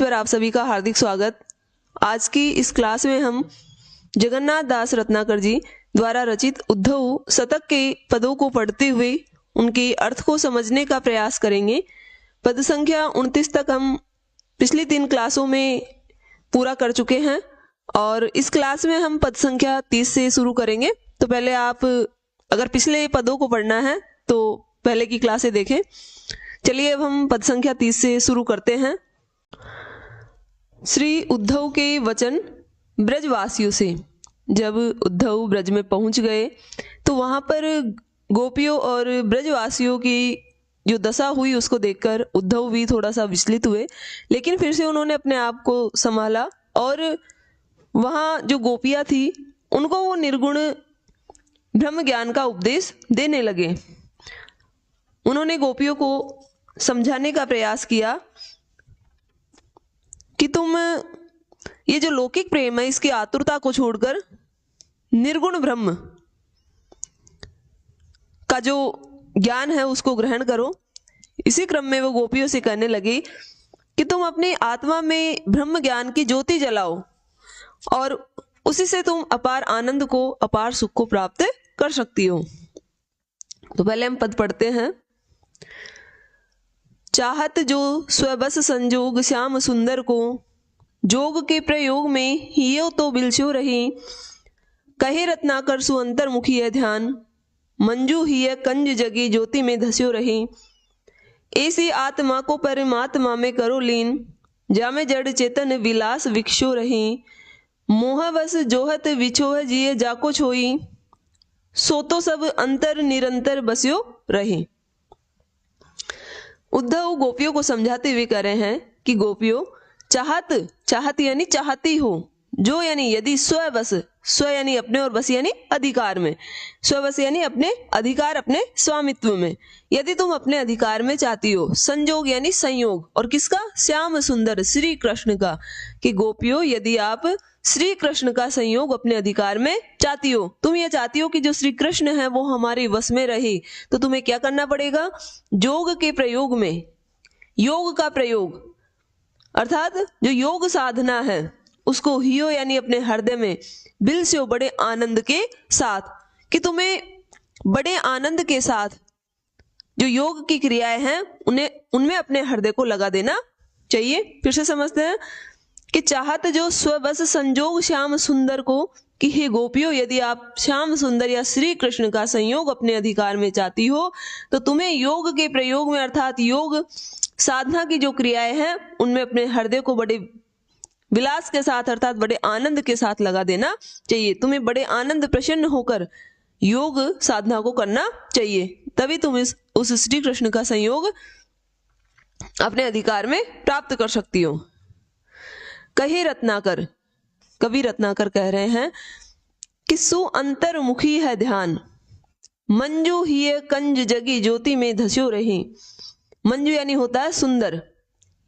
पर आप सभी का हार्दिक स्वागत। आज की इस क्लास में हम जगन्नाथ दास रत्नाकर जी द्वारा रचित उद्धव शतक के पदों को पढ़ते हुए उनके अर्थ को समझने का प्रयास करेंगे। पद संख्या 29 तक हम पिछली 3 क्लासों में पूरा कर चुके हैं और इस क्लास में हम पद संख्या 30 से शुरू करेंगे। तो पहले आप अगर पिछले पदों को पढ़ना है तो पहले की क्लासें देखें। चलिए अब हम पद संख्या 30 से शुरू करते हैं। श्री उद्धव के वचन ब्रजवासियों से। जब उद्धव ब्रज में पहुंच गए तो वहां पर गोपियों और ब्रजवासियों की जो दशा हुई उसको देखकर उद्धव भी थोड़ा सा विचलित हुए, लेकिन फिर से उन्होंने अपने आप को संभाला और वहां जो गोपियां थी उनको वो निर्गुण ब्रह्म ज्ञान का उपदेश देने लगे। उन्होंने गोपियों को समझाने का प्रयास किया कि तुम ये जो लौकिक प्रेम है इसकी आतुरता को छोड़कर निर्गुण ब्रह्म का जो ज्ञान है उसको ग्रहण करो। इसी क्रम में वो गोपियों से कहने लगी कि तुम अपनी आत्मा में ब्रह्म ज्ञान की ज्योति जलाओ और उसी से तुम अपार आनंद को, अपार सुख को प्राप्त कर सकती हो। तो पहले हम पद पढ़ते हैं। चाहत जो स्वबस संजोग श्याम सुंदर को, जोग के प्रयोग में हियो तो बिलसो रही। कहे रत्नाकर सुअंतर्मुखी है ध्यान, मंजू हिय कंज जगी ज्योति में धस्यो रही। ऐसी आत्मा को परमात्मा में करो लीन, जामे जड़ चेतन विलास विक्षो रही। मोहवश जोहत विछोह जिये जाको छोई, सो तो सब अंतर निरंतर बस्यो रही। उद्धव गोपियों को समझाते हुए कह रहे हैं कि गोपियों, चाहत यानी चाहती हो, जो यानी यदि स्वबस, स्व यानी अपने और बस यानी अधिकार में, स्वबस यानी अपने अधिकार, अपने स्वामित्व में, यदि तुम अपने अधिकार में चाहती हो। संजोग यानी संयोग, और किसका? श्याम सुंदर श्री कृष्ण का। कि गोपियों, यदि आप श्री कृष्ण का संयोग अपने अधिकार में चाहती हो, तुम ये चाहती हो कि जो श्री कृष्ण है वो हमारे वश में रहे, तो तुम्हें क्या करना पड़ेगा? योग के प्रयोग में, योग का प्रयोग अर्थात जो योग साधना है उसको हियो यानी अपने हृदय में, बिल से बड़े आनंद के साथ, कि तुम्हें बड़े आनंद के साथ जो योग की क्रियाएं हैं उनमें अपने हृदय को लगा देना चाहिए। फिर से समझते हैं कि चाहत जो स्वबस संजोग श्याम सुंदर को, कि हे गोपियों, यदि आप श्याम सुंदर या श्री कृष्ण का संयोग अपने अधिकार में चाहती हो तो तुम्हें योग के प्रयोग में अर्थात योग साधना की जो क्रियाएं हैं उनमें अपने हृदय को बड़े विलास के साथ अर्थात बड़े आनंद के साथ लगा देना चाहिए। तुम्हें बड़े आनंद प्रसन्न होकर योग साधना को करना चाहिए, तभी तुम उस श्री कृष्ण का संयोग अपने अधिकार में प्राप्त कर सकती हो। कहे रत्नाकर, कवि रत्नाकर कह रहे हैं कि सु अंतर्मुखी है ध्यान, मंजू हिय कंज जगी ज्योति में धस्यो रही। मंजू यानी होता है सुंदर,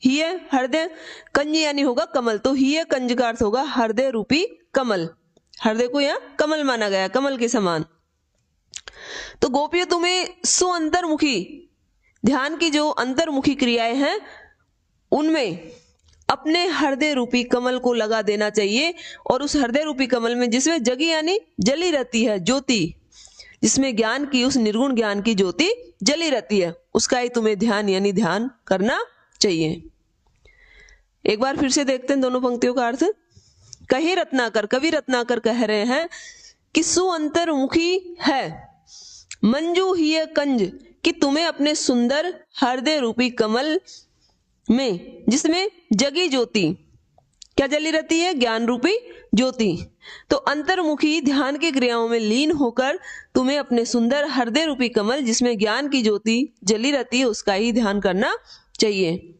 हिय हृदय, कंज यानी होगा कमल, तो हिय कंज का अर्थ होगा हृदय रूपी कमल। हृदय को यहाँ कमल माना गया, कमल के समान। तो गोपियों, तुम्हें सु अंतर्मुखी ध्यान की जो अंतर्मुखी क्रियाएं हैं उनमें अपने हृदय रूपी कमल को लगा देना चाहिए, और उस हृदय रूपी कमल में जिसमें जगी यानी जली रहती है ज्योति, जिसमें ज्ञान की, उस निर्गुण ज्ञान की ज्योति जली रहती है, उसका ही तुम्हें ध्यान यानी ध्यान करना चाहिए। एक बार फिर से देखते हैं दोनों पंक्तियों का अर्थ। कहे रत्नाकर, कवि रत्नाकर कह रहे हैं कि सु अंतर्मुखी है, मंजू हिय कंज, कि तुम्हें अपने सुंदर हृदय रूपी कमल में जिसमें जगी ज्योति, क्या जली रहती है? ज्ञान रूपी ज्योति। तो अंतर्मुखी ध्यान की क्रियाओं में लीन होकर तुम्हें अपने सुंदर हृदय रूपी कमल जिसमें ज्ञान की ज्योति जली रहती है उसका ही ध्यान करना चाहिए,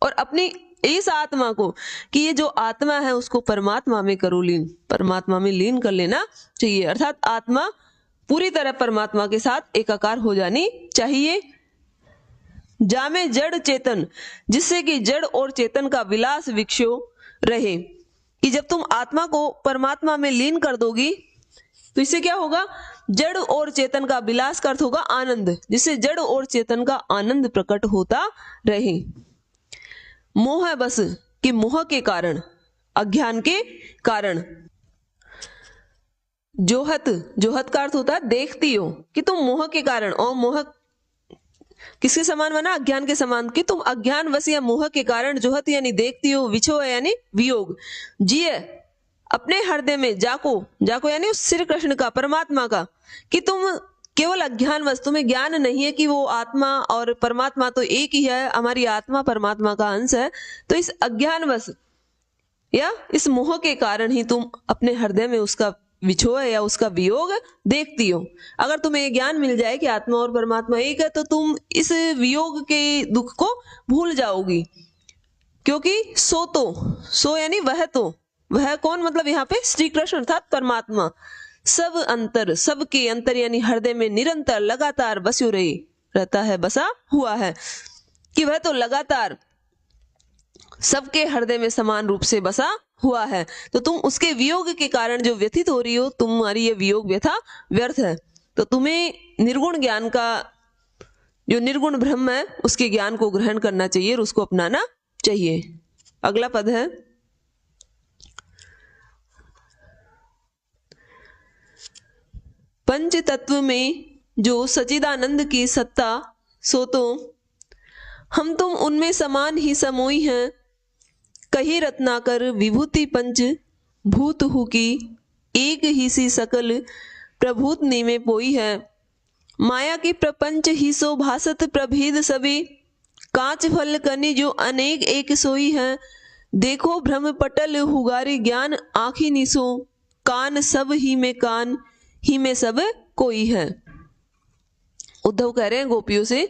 और अपनी इस आत्मा को, कि ये जो आत्मा है उसको परमात्मा में करो लीन, परमात्मा में लीन कर लेना चाहिए, अर्थात आत्मा पूरी तरह परमात्मा के साथ एकाकार हो जानी चाहिए। जामे जड़ चेतन, जिससे कि जड़ और चेतन का विलास विक्षो रहे, कि जब तुम आत्मा को परमात्मा में लीन कर दोगी तो इससे क्या होगा? जड़ और चेतन का विलास का अर्थ होगा आनंद, जिससे जड़ और चेतन का आनंद प्रकट होता रहे। मोह बस, कि मोह के कारण, अज्ञान के कारण। जोहत, जोहत का अर्थ होता है देखती हो, कि तुम मोह के कारण, और मोह किसके समान बना, अज्ञान के समान, कि तुम अज्ञान वश या मोह के कारण जोहत यानी देखती हो, विछो यानी वियोग, जिये अपने हृदय में, जाको, जाको यानी उस श्री कृष्ण का, परमात्मा का, कि तुम केवल अज्ञान वश, तुम्हें ज्ञान नहीं है कि वो आत्मा और परमात्मा तो एक ही है, हमारी आत्मा परमात्मा का अंश है। तो इस अज्ञान वश या इस मोह के कारण ही तुम अपने हृदय में उसका विछोह या उसका वियोग देखती हो। अगर तुम्हें ये ज्ञान मिल जाए कि आत्मा और परमात्मा एक है, तो तुम इस वियोग के दुख को भूल जाओगी। क्योंकि सो यानी वह, तो वह कौन, मतलब यहाँ पे श्री कृष्ण अर्थात परमात्मा, सब अंतर, सबके अंतर यानी हृदय में निरंतर लगातार बस्यो रही रहता है, बसा हुआ है, कि वह तो लगातार सबके हृदय में समान रूप से बसा हुआ है। तो तुम उसके वियोग के कारण जो व्यथित हो रही हो, तुम्हारी ये वियोग व्यथा व्यर्थ है। तो तुम्हें निर्गुण ज्ञान का, जो निर्गुण ब्रह्म है, उसके ज्ञान को ग्रहण करना चाहिए और उसको अपनाना चाहिए। अगला पद है, पंच तत्व में जो सच्चिदानंद की सत्ता, सो तो हम तुम उनमें समान ही समोई हैं, कही रत्नाकर विभूति पंच भूत हु की, एक ही सी सकल प्रभूत नीमे पोई है। माया की प्रपंच ही सो भासत प्रभेद सभी, कांच फल कनि जो अनेक एक सोई है। देखो भ्रम पटल हुगारी ज्ञान आँखी निसो, कान सब ही में कान ही में सब कोई है। उद्धव कह रहे हैं गोपियों से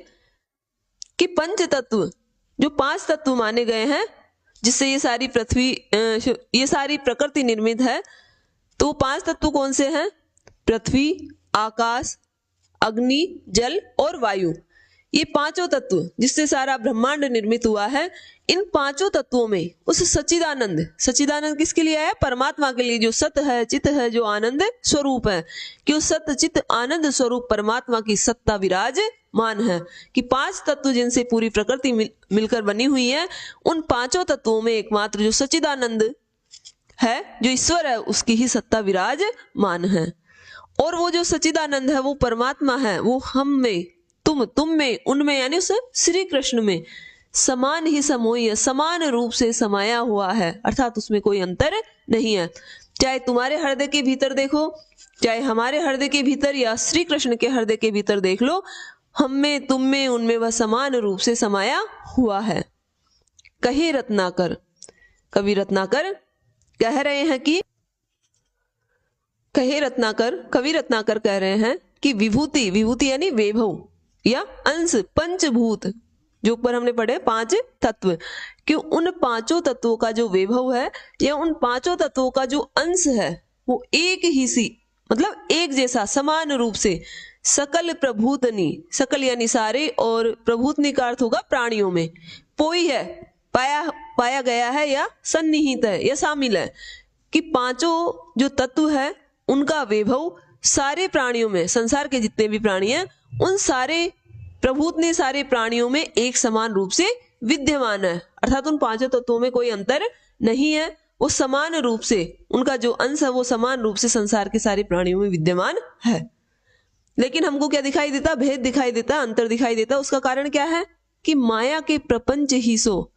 कि पंच तत्व, जो 5 तत्व माने गए हैं, जिससे ये सारी पृथ्वी, ये सारी प्रकृति निर्मित है, तो 5 तत्व कौन से हैं? पृथ्वी, आकाश, अग्नि, जल और वायु। ये 5 तत्व जिससे सारा ब्रह्मांड निर्मित हुआ है। इन 5 तत्वों में उस सच्चिदानंद, सच्चिदानंद किसके लिए आया? परमात्मा के लिए, जो सत है, चित है, जो आनंद स्वरूप है, कि उस सत चित आनंद स्वरूप परमात्मा की सत्ता विराजमान है। कि 5 तत्व जिनसे पूरी प्रकृति मिलकर बनी हुई है, उन 5 तत्वों में एकमात्र जो सच्चिदानंद है, जो ईश्वर है, उसकी ही सत्ता विराजमान है। और वो जो सच्चिदानंद है, वो परमात्मा है, वो हम में, तुम में, उनमें, यानी उस श्री कृष्ण में समान ही समोई है, समान रूप से समाया हुआ है, अर्थात उसमें कोई अंतर नहीं है। चाहे तुम्हारे हृदय के भीतर देखो, चाहे हमारे हृदय के भीतर, या श्री कृष्ण के हृदय के भीतर देख लो, हम में, तुम में, उनमें वह समान रूप से समाया हुआ है। कहे रत्नाकर, कवि रत्नाकर कह रहे हैं कि, कहे रत्नाकर, कवि रत्नाकर कह रहे हैं कि विभूति, विभूति यानी वैभव या अंश, पंचभूत, जो ऊपर हमने पढ़े 5 तत्व, कि उन 5 तत्वों का जो वैभव है, या उन 5 तत्वों का जो अंश है, वो एक ही सी, मतलब एक जैसा, समान रूप से सकल प्रभूतनी, सकल यानी सारे, और प्रभूतनी का अर्थ होगा प्राणियों में, पोई है, पाया गया है, या सन्निहित है, या शामिल है। कि 5 जो तत्व है, उनका वैभव सारे प्राणियों में, संसार के जितने भी प्राणी हैं, उन सारे प्रभूत ने सारे प्राणियों में एक समान रूप से विद्यमान है, अर्थात उन 5 तत्वों में कोई अंतर नहीं है। वो समान रूप से, उनका जो अंश है, वो समान रूप से संसार के सारे प्राणियों में विद्यमान है। लेकिन हमको क्या दिखाई देता? भेद दिखाई देता, अंतर दिखाई देता। उसका कारण क्या है? कि माया के प्रपंच ही सो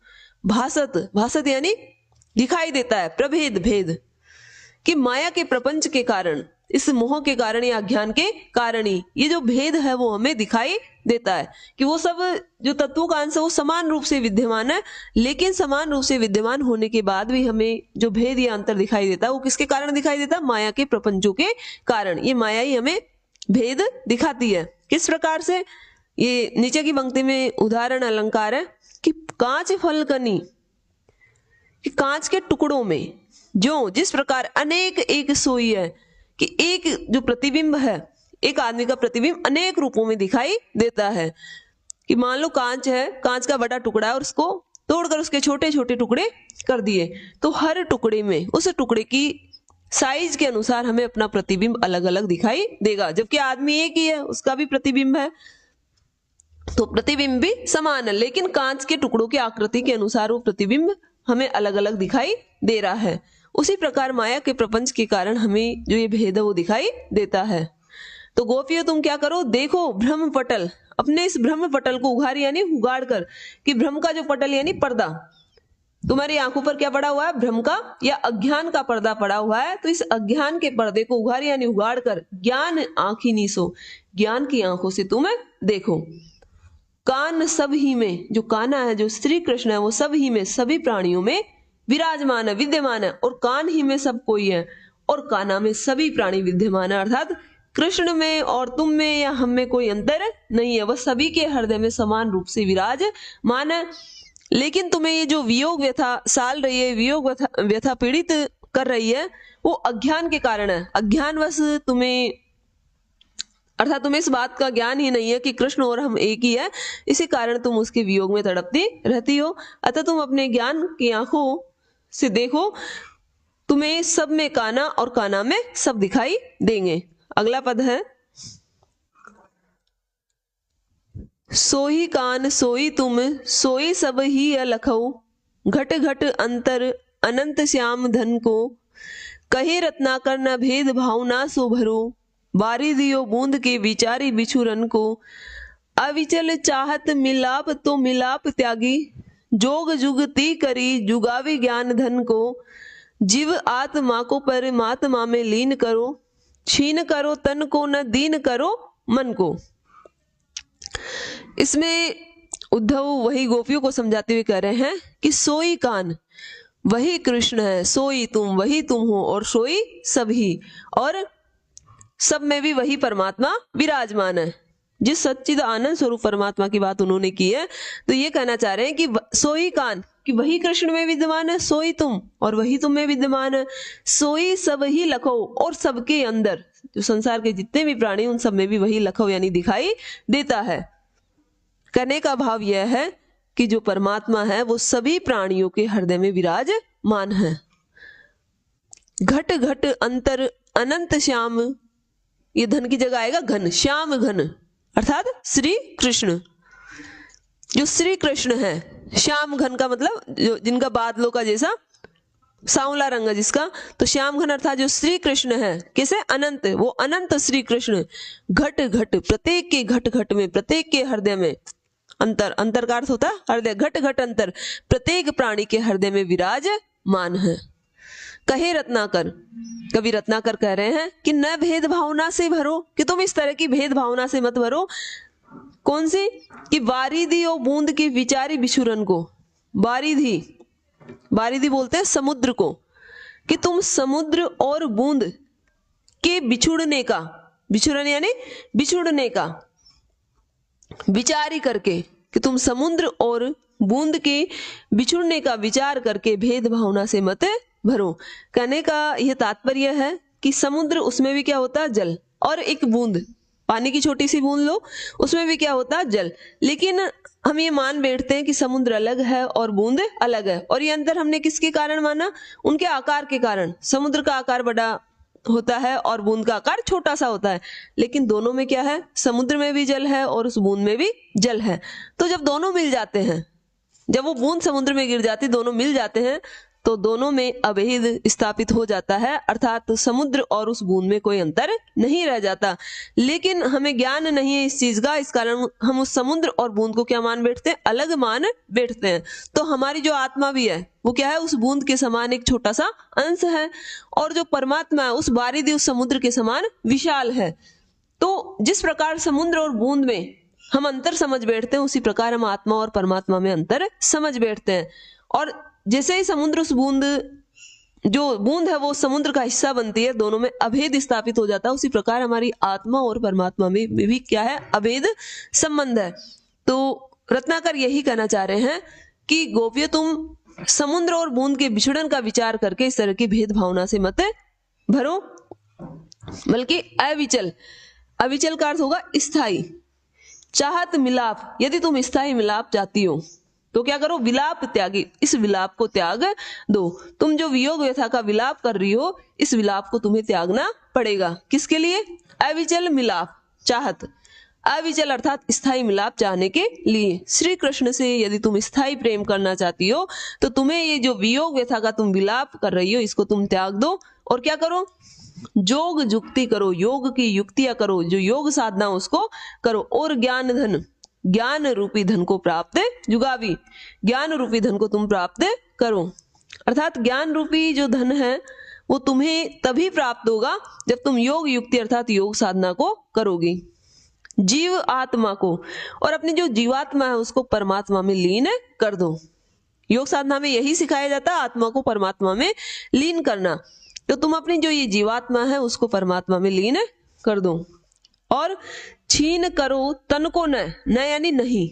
भासत, भासत यानी दिखाई देता है, प्रभेद, भेद, कि माया के प्रपंच के कारण, इस मोह के कारण या अज्ञान के कारण ही ये जो भेद है वो हमें दिखाई देता है। कि वो सब जो तत्वों का अंश है वो समान रूप से विद्यमान है, लेकिन समान रूप से विद्यमान होने के बाद भी हमें जो भेद या अंतर दिखाई देता है, वो किसके कारण दिखाई देता है? माया के प्रपंचों के कारण। ये माया ही हमें भेद दिखाती है। किस प्रकार से? ये नीचे की पंक्ति में उदाहरण अलंकार है कि कांच फल कनी, कि कांच के टुकड़ों में जो जिस प्रकार अनेक एक सोई है, कि एक जो प्रतिबिंब है, एक आदमी का प्रतिबिंब अनेक रूपों में दिखाई देता है। कि मान लो कांच है, कांच का बड़ा टुकड़ा है और उसको तोड़कर उसके छोटे छोटे टुकड़े कर दिए, तो हर टुकड़े में उस टुकड़े की साइज के अनुसार हमें अपना प्रतिबिंब अलग अलग दिखाई देगा। जबकि आदमी एक ही है, उसका भी प्रतिबिंब है, तो प्रतिबिंब भी समान है, लेकिन कांच के टुकड़ों की आकृति के अनुसार वो प्रतिबिंब हमें अलग अलग दिखाई दे रहा है। उसी प्रकार माया के प्रपंच के कारण हमें जो ये भेद है वो दिखाई देता है। तो गोपियों तुम क्या करो, देखो भ्रम पटल, अपने इस भ्रम पटल को उघाड़ यानी उगाड़ कर, कि भ्रम का जो पटल यानी पर्दा तुम्हारी आंखों पर क्या पड़ा हुआ है, भ्रम का या अज्ञान का पर्दा पड़ा हुआ है। तो इस अज्ञान के पर्दे को उघाड़ यानी उगाड़ कर ज्ञान आंखी नीसो, ज्ञान की आंखों से तुम देखो। कान सब ही में, जो काना है, जो श्री कृष्ण है, वो सब ही में, सभी प्राणियों में विराजमान है, विद्यमान है, और कान ही में सब कोई है, और काना में सभी प्राणी विद्यमान है। अर्थात कृष्ण में और तुम में या हम में कोई अंतर नहीं है, वह सभी के हृदय में समान रूप से विराजमान है। लेकिन तुम्हें ये जो वियोग व्यथा साल रही है, वियोग व्यथा पीड़ित कर रही है, वो अज्ञान के कारण है। अज्ञानवश तुम्हें, अर्थात तुम्हें इस बात का ज्ञान ही नहीं है कि कृष्ण और हम एक ही है, इसी कारण तुम उसके वियोग में तड़पती रहती हो। अतः तुम अपने ज्ञान की आंखों से देखो, तुम्हें सब में काना और काना में सब दिखाई देंगे। अगला पद है, सोई कान सोई तुम, सोई सब ही अलखऊ, घट घट अंतर अनंत श्याम धन को, कहे रत्नाकर न भेद भाव ना सो भरो, बारी दियो बूंद के विचारी बिछुरन को, अविचल चाहत मिलाप तो मिलाप त्यागी, जोग जुगती करी जुगावी ज्ञान धन को, जीव आत्मा को परमात्मा में लीन करो, छीन करो तन को न दीन करो मन को। इसमें उद्धव वही गोपियों को समझाते हुए कह रहे हैं कि सोई कान वही कृष्ण है, सोई तुम वही तुम हो, और सोई सभी, और सब में भी वही परमात्मा विराजमान है। जिस सच्चिद आनंद स्वरूप परमात्मा की बात उन्होंने की है, तो ये कहना चाह रहे हैं कि सोई कान, कि वही कृष्ण में विद्यमान है, सोई तुम और वही तुम में विद्यमान है, सोई सब ही लखो, और सबके अंदर जो संसार के जितने भी प्राणी उन सब में भी वही लखो यानी दिखाई देता है। कहने का भाव यह है कि जो परमात्मा है वो सभी प्राणियों के हृदय में विराजमान है। घट घट अंतर अनंत श्याम, ये धन की जगह आएगा घन, श्याम घन, अर्थात श्री कृष्ण, जो श्री कृष्ण है। श्याम घन का मतलब जो जिनका बादलों का जैसा सांवला रंग है जिसका, तो श्याम घन अर्थात जो श्री कृष्ण है, कैसे अनंत, वो अनंत श्री कृष्ण। घट घट, प्रत्येक के घट घट में, प्रत्येक के हृदय में, अंतर, अंतर का अर्थ होता है हृदय, घट घट अंतर, प्रत्येक प्राणी के हृदय में विराजमान है। कहे रत्नाकर, कवि रत्नाकर कह रहे हैं कि न भेद भावना से भरो, कि तुम इस तरह की भेद भावना से मत भरो। कौन सी, कि वारिधि और बूंद के विचारी बिछुरन को, वारिधि, वारिधि बोलते हैं समुद्र को, कि तुम समुद्र और बूंद के बिछुड़ने का, बिछुड़ने यानी बिछुड़ने का, विचारी करके, कि तुम समुद्र और बूंद के बिछुड़ने का विचार करके भेद भावना से मत भरो। कहने का यह तात्पर्य है कि समुद्र, उसमें भी क्या होता है जल, और एक बूंद, पानी की छोटी सी बूंद लो, उसमें भी क्या होता है जल। लेकिन हम ये मान बैठते हैं कि समुद्र अलग है और बूंद अलग है, और ये अंतर हमने किसके कारण माना, उनके आकार के कारण। समुद्र का आकार बड़ा होता है और बूंद का आकार छोटा सा होता है, लेकिन दोनों में क्या है, समुद्र में भी जल है और उस बूंद में भी जल है। तो जब दोनों मिल जाते हैं, जब वो बूंद समुद्र में गिर जाती, दोनों मिल जाते हैं, तो दोनों में अभेद स्थापित हो जाता है, अर्थात समुद्र और उस बूंद में कोई अंतर नहीं रह जाता। लेकिन हमें ज्ञान नहीं है इस चीज का, इस कारण हम उस समुद्र और बूंद को क्या मान बैठते हैं, अलग मान बैठते हैं। तो हमारी जो आत्मा भी है वो क्या है, उस बूंद के समान एक छोटा सा अंश है, और जो परमात्मा है उस वारिधि, उस समुद्र के समान विशाल है। तो जिस प्रकार समुद्र और बूंद में हम अंतर समझ बैठते हैं, उसी प्रकार हम आत्मा और परमात्मा में अंतर समझ बैठते हैं। और जैसे ही समुद्र उस बूंद, जो बूंद है वो समुद्र का हिस्सा बनती है, दोनों में अभेद स्थापित हो जाता है, उसी प्रकार हमारी आत्मा और परमात्मा में भी क्या है, अभेद संबंध है। तो रत्नाकर यही कहना चाह रहे हैं कि गोपियों तुम समुद्र और बूंद के बिछड़न का विचार करके इस तरह की भेद भावना से मत भरो, बल्कि अविचल, अविचल का अर्थ होगा स्थायी, चाहत मिलाप, यदि तुम स्थायी मिलाप चाहती हो तो क्या करो, विलाप त्यागी, इस विलाप को त्याग दो। तुम जो वियोग व्यथा का विलाप कर रही हो, इस विलाप को तुम्हें त्यागना पड़ेगा। किसके लिए, अविचल मिलाप, चाहत, अविचल अर्थात स्थायी मिलाप चाहने के लिए। श्री कृष्ण से यदि तुम स्थायी प्रेम करना चाहती हो तो तुम्हें ये जो वियोग व्यथा का तुम विलाप कर रही हो इसको तुम त्याग दो और क्या करो, योग युक्ति करो, योग की युक्तियां करो, जो योग साधना उसको करो और ज्ञान धन, ज्ञान रूपी धन को प्राप्त जुगावी, ज्ञान रूपी धन को तुम प्राप्त करो। अर्थात ज्ञान रूपी जो धन है वो तुम्हें तभी प्राप्त होगा जब तुम योग युक्ति अर्थात योग साधना को करोगी। जीव आत्मा को और अपनी जो जीवात्मा है उसको परमात्मा में लीन कर दो। योग साधना में यही सिखाया जाता है, आत्मा को परमात्मा में लीन करना। तो तुम अपनी जो ये जीवात्मा है उसको परमात्मा में लीन कर दो। और छीन करो तन को न यानी नहीं,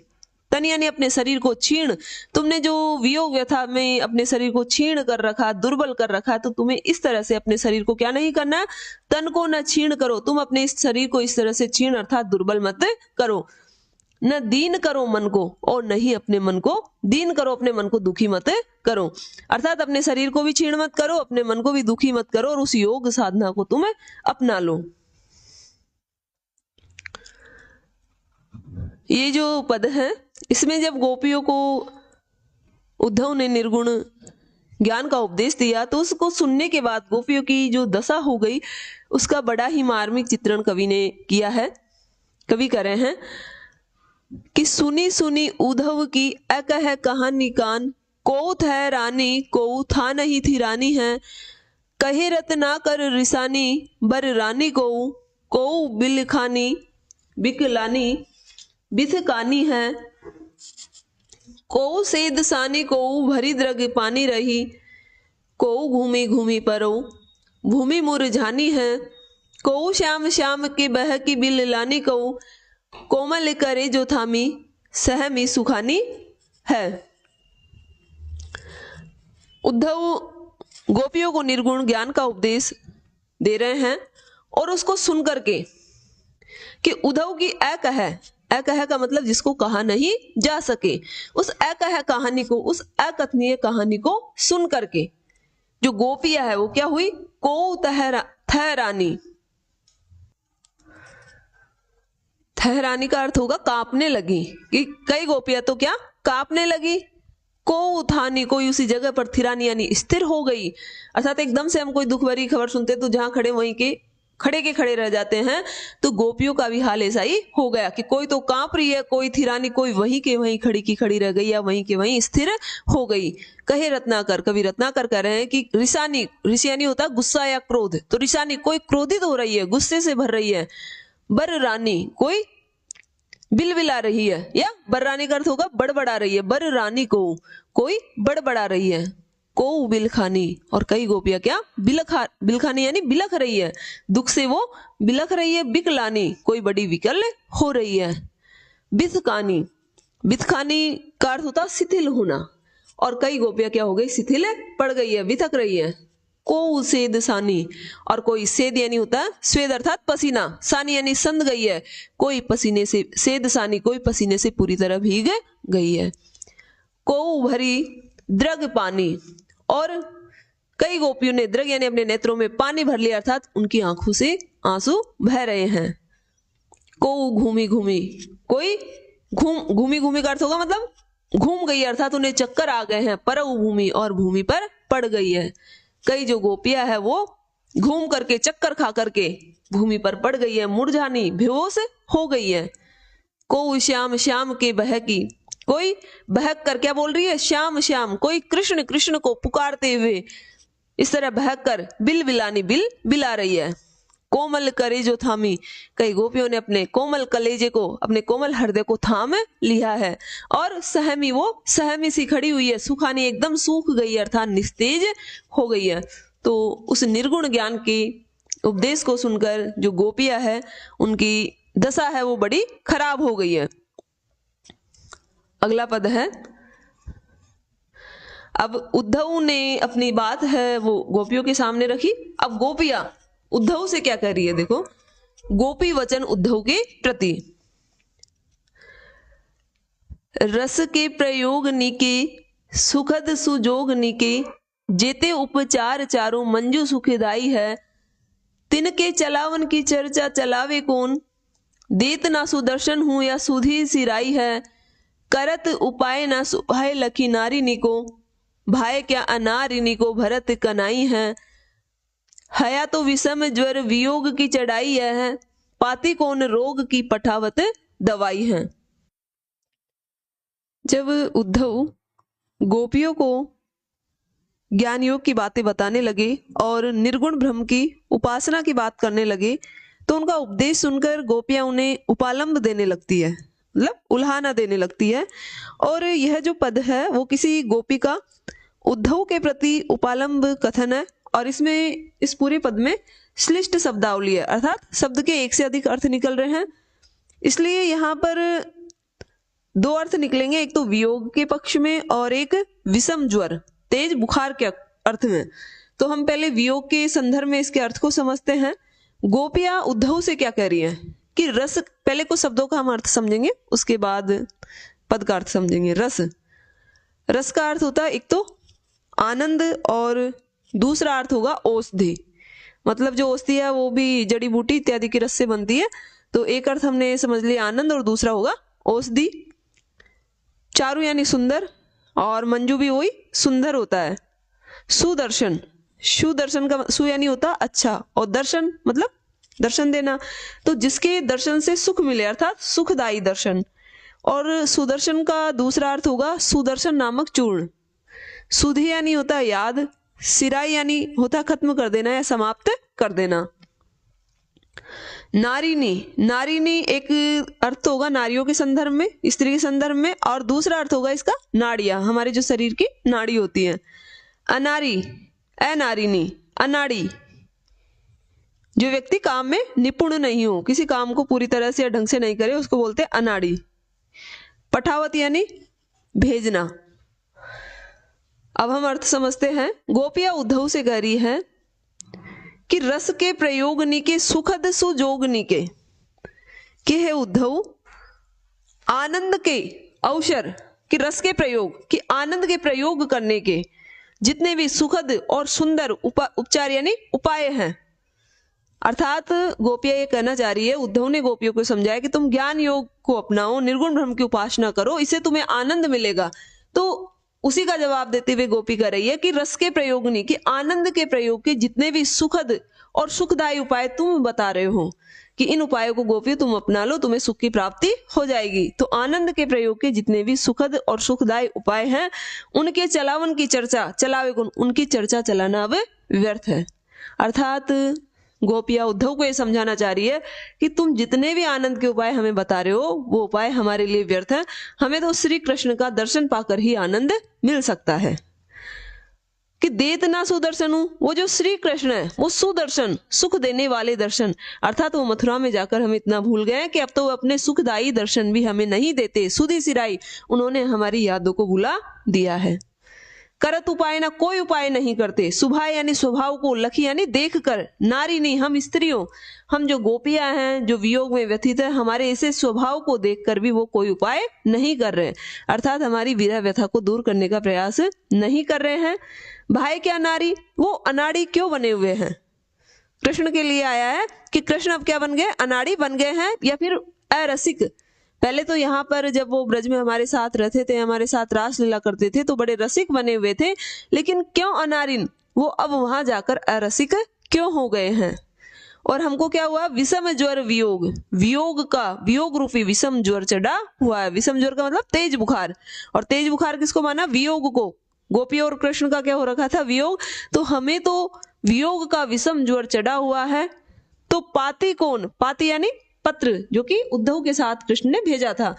तन यानी अपने शरीर को छीण, तुमने जो वियोग व्यथा में अपने शरीर को छीण कर रखा, दुर्बल कर रखा, तो तुम्हें इस तरह से अपने शरीर को क्या नहीं करना, तन को न छीण करो, तुम अपने इस शरीर को इस तरह से छीण अर्थात दुर्बल मत करो। न दीन करो मन को और नहीं अपने मन को दीन करो, अपने मन को दुखी मत करो। अर्थात अपने शरीर को भी छीण मत करो, अपने मन को भी दुखी मत करो और उस योग साधना को तुम अपना लो। ये जो पद है इसमें जब गोपियों को उद्धव ने निर्गुण ज्ञान का उपदेश दिया तो उसको सुनने के बाद गोपियों की जो दशा हो गई उसका बड़ा ही मार्मिक चित्रण कवि ने किया है। कवि कह रहे हैं कि सुनी सुनी उद्धव की अकह कहानी कान, को थे रानी को था नहीं थी रानी है, कहे रत ना कर रिसानी बर रानी को बिलखानी बिकलानी बिथकानी है, को सेद सानी को भरी द्रग पानी रही, को घूमी घूमी परो भूमि मुरझानी है, को श्याम श्याम के बह की बिल लानी को कोमल करे जो थामी सहमी सुखानी है। उद्धव गोपियों को निर्गुण ज्ञान का उपदेश दे रहे हैं और उसको सुन करके कि उद्धव की अकह का मतलब जिसको कहा नहीं जा सके, उस अकह कहानी को, उस अकथनीय कहानी को सुन करके जो गोपियां है वो क्या हुई, को ठहरानी, ठहरानी का अर्थ होगा कांपने लगी, कि कई गोपियां तो क्या कांपने लगी। को उठानी, कोई उसी जगह पर थिरानी यानी स्थिर हो गई। अर्थात एकदम से हम कोई दुख भरी खबर सुनते तो जहां खड़े वहीं के खड़े रह जाते हैं, तो गोपियों का भी हाल ऐसा ही हो गया कि कोई तो कांप रही है, कोई थिरानी, कोई वहीं के वहीं खड़ी की खड़ी रह गई या वहीं के वहीं स्थिर हो गई। कहे रत्नाकर, कवि रत्नाकर कह रहे हैं कि रिसानी, रिसियानी होता है गुस्सा या क्रोध, तो रिसानी कोई क्रोधित हो रही है, गुस्से से भर रही है। बर रानी कोई बिलबिला रही है, या बर रानी का अर्थ होगा बड़बड़ा रही है, बर रानी को कोई बड़बड़ा रही है। को बिलखानी, और कई गोपियां क्या बिलखानी यानी बिलख रही है, दुख से वो बिलख रही है। बिकलानी कोई बड़ी विकल हो रही है। बिथकानी, बिथकानी का अर्थ होता शिथिल होना, और कई गोपियां क्या हो गई, शिथिल पड़ गई है, बिथक रही है। को सेद सानी, और कोई सेद यानी होता है स्वेद अर्थात पसीना, सानी यानी संध गई है, कोई पसीने से, सेद सानी कोई पसीने से पूरी तरह भीग गई है। को भरी द्रग पानी, और कई गोपियों ने द्रग यानी अपने नेत्रों में पानी भर लिया, अर्थात उनकी आंखों से आंसू बह रहे हैं। को घूमी घूमी, कोई घूमी घूमी का अर्थ होगा मतलब घूम गई, अर्थात उन्हें चक्कर आ गए हैं। परऊ भूमि, और भूमि पर पड़ गई है। कई जो गोपियां है वो घूम करके चक्कर खा करके भूमि पर पड़ गई है, मुरझानी बेहोश हो गई है। को श्याम श्याम के बह की, कोई बहक कर क्या बोल रही है, श्याम श्याम, कोई कृष्ण कृष्ण को पुकारते हुए इस तरह बहक कर बिल बिलानी, बिल बिला रही है। कोमल करे जो थामी, कई गोपियों ने अपने कोमल कलेजे को, अपने कोमल हृदय को थाम लिया है। और सहमी, वो सहमी सी खड़ी हुई है, सुखानी एकदम सूख गई है, अर्थात निस्तेज हो गई है। तो उस निर्गुण ज्ञान के उपदेश को सुनकर जो गोपियां है उनकी दशा है वो बड़ी खराब हो गई है। अगला पद है, अब उद्धव ने अपनी बात है वो गोपियों के सामने रखी। अब गोपियां उद्धव से क्या कह रही है, देखो, गोपी वचन उद्धव के प्रति। रस के प्रयोग निके सुखद सुजोग निके, जेते उपचार चारों मंजू सुखदाई है। तिनके चलावन की चर्चा चलावे कौन, देत ना सुदर्शन हूँ या सुधी सिराई है, करत उपाय ना सुभाए लखी नारी निको, भाई क्या अनारिनी को भरत कनाई है, हया तो विषम ज्वर वियोग की चढ़ाई है, पाती कौन रोग की पठावत दवाई है। जब उद्धव गोपियों को ज्ञान योग की बातें बताने लगे और निर्गुण ब्रह्म की उपासना की बात करने लगे तो उनका उपदेश सुनकर गोपियां उन्हें उपालंब देने लगती है, मतलब उल्हाना देने लगती है। और यह जो पद है वो किसी गोपी का उद्धव के प्रति उपालंब कथन है और इसमें इस पूरे पद में श्लिष्ट शब्दावली है, अर्थात शब्द के एक से अधिक अर्थ निकल रहे हैं। इसलिए यहाँ पर दो अर्थ निकलेंगे, एक तो वियोग के पक्ष में और एक विषम ज्वर तेज बुखार के अर्थ में। तो हम पहले वियोग के संदर्भ में इसके अर्थ को समझते हैं। गोपियां उद्धव से क्या कह रही हैं कि रस, पहले कुछ शब्दों का हम अर्थ समझेंगे उसके बाद पद का अर्थ समझेंगे। रस का अर्थ होता है एक तो आनंद और दूसरा अर्थ होगा औषधि, मतलब जो औषधि है वो भी जड़ी बूटी इत्यादि के रस से बनती है। तो एक अर्थ हमने समझ लिया आनंद और दूसरा होगा औषधि। चारु यानी सुंदर और मंजू भी वही सुंदर होता है। सुदर्शन, सुदर्शन का सु यानी होता अच्छा और दर्शन मतलब दर्शन देना, तो जिसके दर्शन से सुख मिले अर्थात सुखदायी दर्शन। और सुदर्शन का दूसरा अर्थ होगा सुदर्शन नामक चूर्ण। सुधि यानी होता है याद, सिराई यानी होता खत्म कर देना या समाप्त कर देना। नारिनी, नारिनी एक अर्थ होगा नारियों के संदर्भ में, स्त्री के संदर्भ में, और दूसरा अर्थ होगा इसका नाड़ियां, हमारे जो शरीर की नाड़ी होती है। अनारी, अनारिनी, अनाड़ी, जो व्यक्ति काम में निपुण नहीं हो, किसी काम को पूरी तरह से या ढंग से नहीं करे उसको बोलते हैं अनाड़ी। पठावत यानी भेजना। अब हम अर्थ समझते हैं। गोपियां उद्धव से कह रही है कि रस के प्रयोग निके सुखद सुजोग निके, कि है उद्धव आनंद के अवसर कि रस के प्रयोग कि आनंद के प्रयोग करने के जितने भी सुखद और सुंदर उपचार यानी उपाय हैं। अर्थात गोपियां ये कहना चाह रही है, उद्धव ने गोपियों को समझाया कि तुम ज्ञान योग को अपनाओ, निर्गुण ब्रह्म की उपासना करो, इससे तुम्हें आनंद मिलेगा। तो उसी का जवाब देते हुए गोपी कह रही है कि रस के प्रयोग नहीं कि आनंद के प्रयोग के जितने भी सुखद और सुखदायी उपाय तुम बता रहे हो कि इन उपायों को गोपियों तुम अपना लो, तुम्हें सुख की प्राप्ति हो जाएगी। तो आनंद के प्रयोग के जितने भी सुखद और सुखदायी उपाय हैं उनके चलावन की चर्चा, चलावे गुण उनकी चर्चा चलाना अब व्यर्थ है। अर्थात गोपियां उद्धव को यह समझाना चाह रही है कि तुम जितने भी आनंद के उपाय हमें बता रहे हो वो उपाय हमारे लिए व्यर्थ है, हमें तो श्री कृष्ण का दर्शन पाकर ही आनंद मिल सकता है। कि देत ना सुदर्शन हूं, वो जो श्री कृष्ण है वो सुदर्शन, सुख देने वाले दर्शन, अर्थात वो मथुरा में जाकर हम इतना भूल गए कि अब तो वो अपने सुखदायी दर्शन भी हमें नहीं देते। सुधी सिराई, उन्होंने हमारी यादों को भुला दिया है। करत उपाय ना, कोई उपाय नहीं करते। सुभा यानी स्वभाव को, लखी यानी देख कर, नारी नहीं हम स्त्रियों, हम जो गोपियां हैं जो वियोग में व्यथित है, हमारे ऐसे स्वभाव को देखकर भी वो कोई उपाय नहीं कर रहे, अर्थात हमारी विरह व्यथा को दूर करने का प्रयास नहीं कर रहे हैं। भाई क्या नारी, वो अनाड़ी क्यों बने हुए हैं? कृष्ण के लिए आया है कि कृष्ण अब क्या बन गए, अनाड़ी बन गए हैं या फिर अरसिक। पहले तो यहाँ पर जब वो ब्रज में हमारे साथ रहते थे, हमारे साथ रास लीला करते थे तो बड़े रसिक बने हुए थे, लेकिन क्यों अनारिन, वो अब वहां जाकर अरसिक क्यों हो गए हैं? और हमको क्या हुआ, विषम ज्वर वियोग, वियोग का वियोग रूपी विषम ज्वर चढ़ा हुआ है। विषम ज्वर का मतलब तेज बुखार, और तेज बुखार किसको माना, वियोग को। गोपी और कृष्ण का क्या हो रखा था, वियोग। तो हमें तो वियोग का विषम ज्वर चढ़ा हुआ है। तो पाती कौन, पाती यानी पत्र, जो कि उद्धव के साथ कृष्ण ने भेजा था।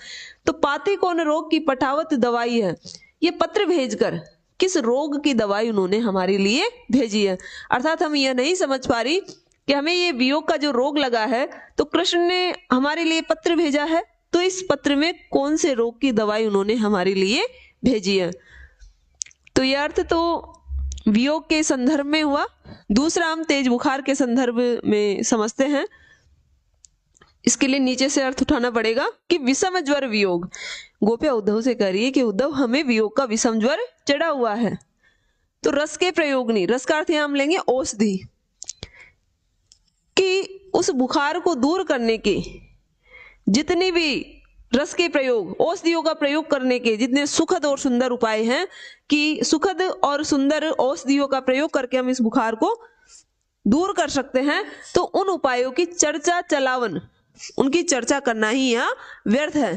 तो पाती कौन रोग की पठावत दवाई है, ये पत्र भेजकर किस रोग की दवाई उन्होंने हमारे लिए भेजी है। अर्थात हम यह नहीं समझ पा रही कि हमें ये वियोग का जो रोग लगा है तो कृष्ण ने हमारे लिए पत्र भेजा है, तो इस पत्र में कौन से रोग की दवाई उन्होंने हमारे लिए भेजी है। तो यह अर्थ तो वियोग के संदर्भ में हुआ। दूसरा हम तेज बुखार के संदर्भ में समझते हैं। इसके लिए नीचे से अर्थ उठाना पड़ेगा कि विषम ज्वर वियोग। गोपियां उद्धव से कह रही है कि उद्धव हमें वियोग का विषम ज्वर चढ़ा हुआ है। तो रस के प्रयोग नहीं, रस का अर्थ यहां हम लेंगे औषधि, कि उस बुखार को दूर करने के जितनी भी रस के प्रयोग, औषधियों का प्रयोग करने के जितने सुखद और सुंदर उपाय हैं कि सुखद और सुंदर औषधियों का प्रयोग करके हम इस बुखार को दूर कर सकते हैं, तो उन उपायों की चर्चा चलावन, उनकी चर्चा करना ही यहाँ व्यर्थ है।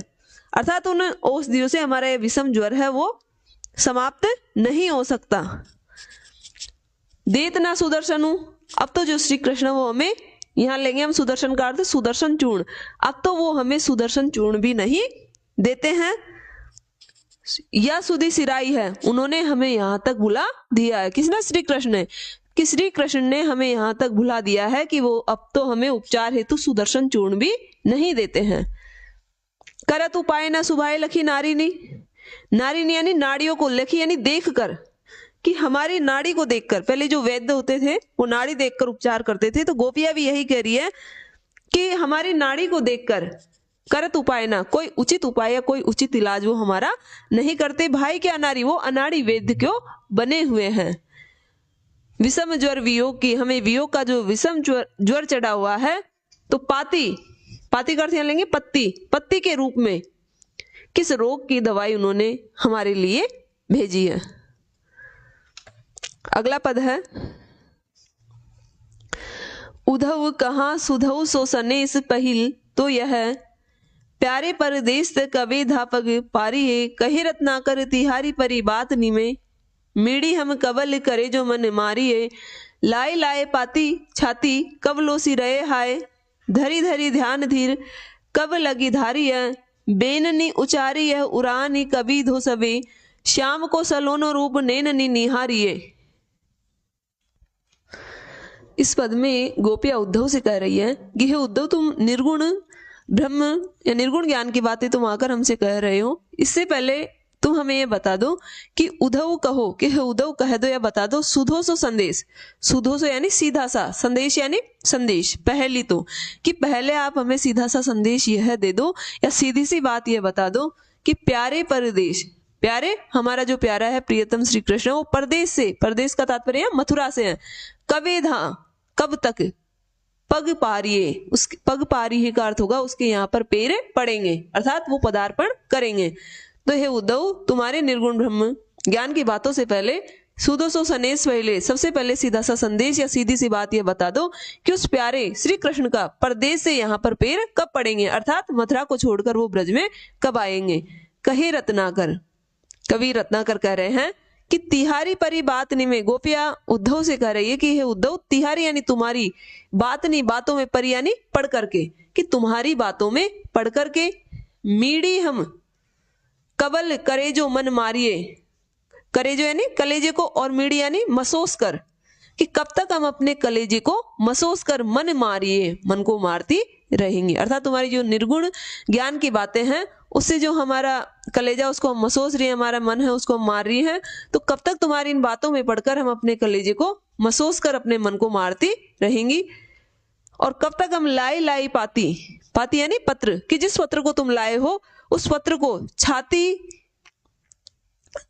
अर्थात उन औषधियों से हमारा ये विषम ज्वर है वो समाप्त नहीं हो सकता। देत ना सुदर्शनु, अब तो जो श्री कृष्ण वो हमें यहाँ लेंगे हम सुदर्शन का अर्थ सुदर्शन चूर्ण, अब तो वो हमें सुदर्शन चूर्ण भी नहीं देते हैं। या सुधी सिराई है, उन्होंने हमें यहाँ तक भुला दिया है। किसने? श्री कृष्ण ने। कि श्री कृष्ण ने हमें यहाँ तक भुला दिया है कि वो अब तो हमें उपचार हेतु सुदर्शन चूर्ण भी नहीं देते हैं। करत उपाय ना सुभाए लखी नारिनी, नारिनी यानी नाड़ियों को, लखी यानी देख कर, कि हमारी नाड़ी को देखकर, पहले जो वैद्य होते थे वो नाड़ी देखकर उपचार करते थे, तो गोपिया भी यही कह रही है कि हमारी नाड़ी को देखकर करत उपाय ना, कोई उचित उपाय या कोई उचित इलाज वो हमारा नहीं करते। भाई क्या नारी, वो अनाड़ी वैद्य क्यों बने हुए हैं। विषम ज्वर वियोग की, हमें वियोग का जो विषम ज्वर चढ़ा हुआ है, तो पाती, पाती का अर्थ यहाँ लेंगे पत्ती, पत्ती के रूप में किस रोग की दवाई उन्होंने हमारे लिए भेजी है। अगला पद है उधव कहाँ सुधव सो सनेस पहिल, तो यह प्यारे परदेश कवे धापग पारी है, कहे रत्नाकर तिहारी परी बात निमे, मीड़ी हम कवल करे जो मन मारी है, लाए लाए पाती छाती कब लोसी रहे हाय, धरी धरी ध्यान धीर कब लगी धारी है, बेननी उचारी है उरानी कभी धो सवे, श्याम को सलोनो रूप नैननी निहारिये। इस पद में गोपिया उद्धव से कह रही है कि हे उद्धव, तुम निर्गुण ब्रह्म या निर्गुण ज्ञान की बातें तुम आकर हमसे कह रहे हो, इससे पहले तुम हमें ये बता दो कि उद्धव कहो, कि हे उद्धव कह दो या बता दो सुधो सो संदेश, सुधो सो यानी सीधा सा, संदेश यानी संदेश, पहली तो कि पहले आप हमें सीधा सा संदेश यह दे दो या सीधी सी बात यह बता दो कि प्यारे परदेश, प्यारे हमारा जो प्यारा है प्रियतम श्री कृष्ण, वो परदेश से, परदेश का तात्पर्य मथुरा से है, कवेधा कब तक, पग पारिये, उस पग पारी का अर्थ होगा उसके यहाँ पर पैर पड़ेंगे, अर्थात वो पदार्पण करेंगे। तो हे उद्धव, तुम्हारे निर्गुण ब्रह्म ज्ञान की बातों से पहले सुधो सो सनेस पहले, सबसे पहले सीधा सा संदेश या सीधी सी बात यह बता दो कि उस प्यारे श्री कृष्ण का परदेश से यहाँ पर पैर कब पड़ेंगे, अर्थात मथुरा को छोड़कर वो ब्रज में कब आएंगे। कहे रत्नाकर, कवि रत्नाकर कह रहे हैं कि तिहारी परी बात नहीं में, गोपिया उद्धव से कह रही है कि हे उद्धव, तिहारी यानी तुम्हारी, बात नहीं बातों में, परी यानी पढ़ करके, कि तुम्हारी बातों में पढ़ करके, मीड़ी हम कवल करे जो मन मारिये, करे जो यानी कलेजे को, और मीड़ी यानी मसोस कर, कि कब तक हम अपने कलेजे को मसोस कर मन मारिये, मन को मारती रहेंगे, अर्थात तुम्हारी जो निर्गुण ज्ञान की बातें हैं उससे जो हमारा कलेजा उसको हम मसोस रही है, हमारा मन है उसको हम मार रही है, तो कब तक तुम्हारी इन बातों में पढ़कर हम अपने कलेजे को मसोस कर अपने मन को मारती रहेंगी। और कब तक हम लाई लाई पाती, पाती यानी पत्र, कि जिस पत्र को तुम लाए हो उस पत्र को छाती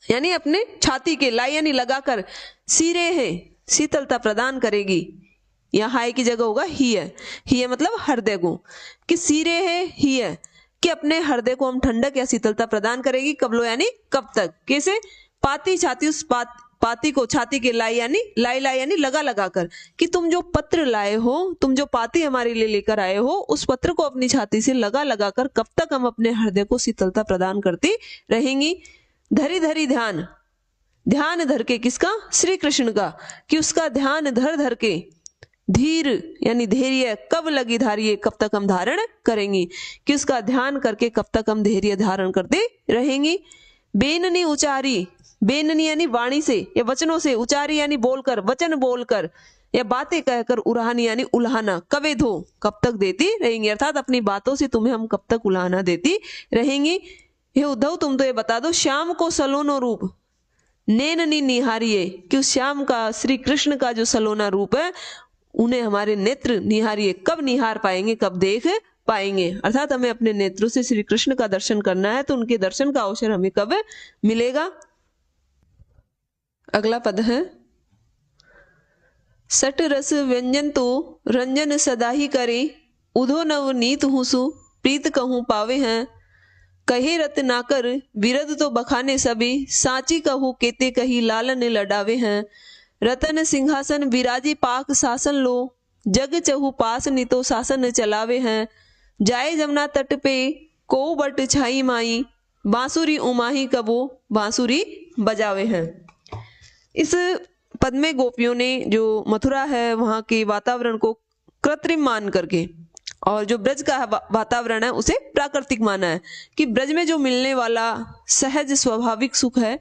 यानी अपने छाती के, लाई यानी लगाकर, सिरे है शीतलता प्रदान करेगी, यहाँ हाय की जगह होगा ही है मतलब हृदय को, कि सिरे है ही है, कि अपने हृदय को हम ठंडक या शीतलता प्रदान करेगी। कब लो यानी कब तक, कैसे, पाती छाती, उस पाती को छाती के लाई यानी लगा लगा कर, कि तुम जो पत्र लाए हो, तुम जो पाती हमारे लिए लेकर आए हो, उस पत्र को अपनी छाती से लगा लगा कर कब तक हम अपने हृदय को शीतलता प्रदान करती रहेंगी। धरी धरी ध्यान, ध्यान धर के, किसका, श्री कृष्ण का, कि उसका ध्यान धर धर के, धीर यानी धैर्य, कब लगी धारिये, कब तक हम धारण करेंगी, कि उसका ध्यान करके कब तक हम धैर्य धारण करते रहेंगी। बेननी उचारी, बेननी यानी वाणी से या वचनों से, उचारी यानी बोलकर, वचन बोलकर या बातें कहकर, उल्हानी यानी उल्हाना, कवे धो कब तक देती रहेंगी, अर्थात अपनी बातों से तुम्हें हम कब तक उल्हाना देती रहेंगी। हे उद्धव, तुम तो ये बता दो, श्याम को सलोनो रूप नैननी निहारिये, कि उस श्याम का, श्री कृष्ण का जो सलोना रूप है उन्हें हमारे नेत्र निहारिये, कब निहार पाएंगे, कब देख पाएंगे, अर्थात हमें अपने नेत्रों से श्री कृष्ण का दर्शन करना है, तो उनके दर्शन का अवसर हमें कब मिलेगा। अगला पद है सट रस व्यंजन तो रंजन सदा ही करे, उधो नव नीत हुसु प्रीत कहूँ पावे हैं, कहे रत्नाकर विरद तो बखाने सभी, सांची कहूँ केते कही लालन लडावे हैं। रतन सिंहासन विराजी पाक शासन लो, जग चहु पास नितो शासन चलावे हैं। जाए जमुना तट पे को बट छाई माई, बांसुरी उमाही कबो बांसुरी बजावे हैं। इस पद में गोपियों ने जो मथुरा है वहां के वातावरण को कृत्रिम मान करके और जो ब्रज का वातावरण है उसे प्राकृतिक माना है कि ब्रज में जो मिलने वाला सहज स्वाभाविक सुख है,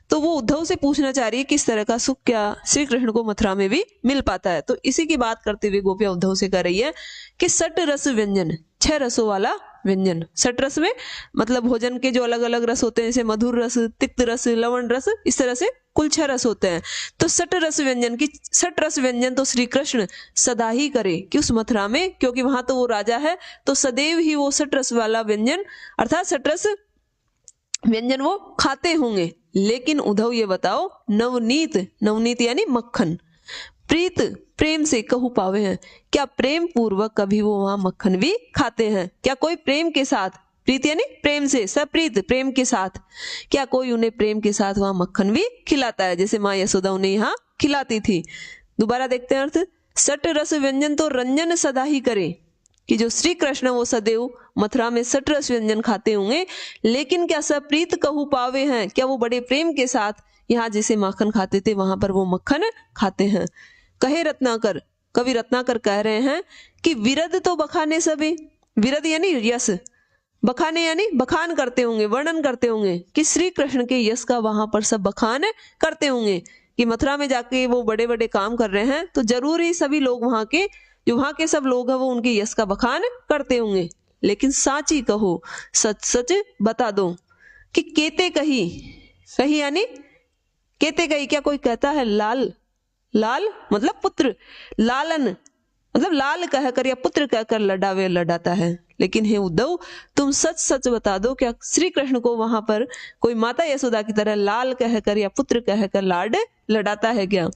तो वो उद्धव से पूछना चाह रही है किस तरह का सुख क्या श्री कृष्ण को मथुरा में भी मिल पाता है। तो इसी की बात करते हुए गोपियां उद्धव से कह रही है कि सट रस व्यंजन, 6 रसों वाला व्यंजन। सट रस में मतलब भोजन के जो अलग अलग रस होते हैं, जैसे मधुर रस, तिक्त रस, लवण रस, इस तरह से कुल 6 रस होते हैं। तो सट रस व्यंजन की 6 रस व्यंजन तो श्री कृष्ण सदा ही करे कि उस मथुरा में, क्योंकि वहां तो वो राजा है, तो सदैव ही वो 6 रस वाला व्यंजन अर्थात 6 रस व्यंजन वो खाते होंगे। लेकिन उद्धव ये बताओ, नवनीत, नवनीत यानी मक्खन, प्रीत प्रेम से कहू पावे हैं, क्या प्रेम पूर्वक कभी वो वहां मक्खन भी खाते हैं? क्या कोई प्रेम के साथ, प्रीत यानी प्रेम से, सप्रीत प्रेम के साथ, क्या कोई उन्हें प्रेम के साथ वहां मक्खन भी खिलाता है जैसे माँ यशोदा उन्हें यहाँ खिलाती थी? दोबारा देखते हैं अर्थ। सट रस व्यंजन तो रंजन सदा ही करे, कि जो श्री कृष्ण वो सदैव मथुरा में 6 रस व्यंजन खाते होंगे, लेकिन क्या सप्रीत कहू पावे हैं, क्या वो बड़े प्रेम के साथ यहाँ जिसे माखन खाते थे वहां पर वो मक्खन खाते हैं? कहे रत्नाकर, कवि रत्नाकर कह रहे हैं कि विरद तो बखाने सभी, विरद यानी यश, बखाने यानी बखान करते होंगे, वर्णन करते होंगे कि श्री कृष्ण के यश का वहां पर सब बखान करते होंगे कि मथुरा में जाके वो बड़े बड़े काम कर रहे हैं, तो जरूर ही सभी लोग वहां के, जो वहां के सब लोग हैं वो उनके यश का बखान करते होंगे। लेकिन साची कहो, सच सच बता दो कि केते कही, कही यानी केते कही, क्या कोई कहता है लाल, लाल मतलब पुत्र, लालन मतलब लाल कहकर या पुत्र कहकर लडावे लडाता है। लेकिन हे उद्धव, तुम सच सच बता दो, क्या श्री कृष्ण को वहां पर कोई माता यशोदा की तरह लाल कहकर या पुत्र कहकर लाड लडाता है क्या?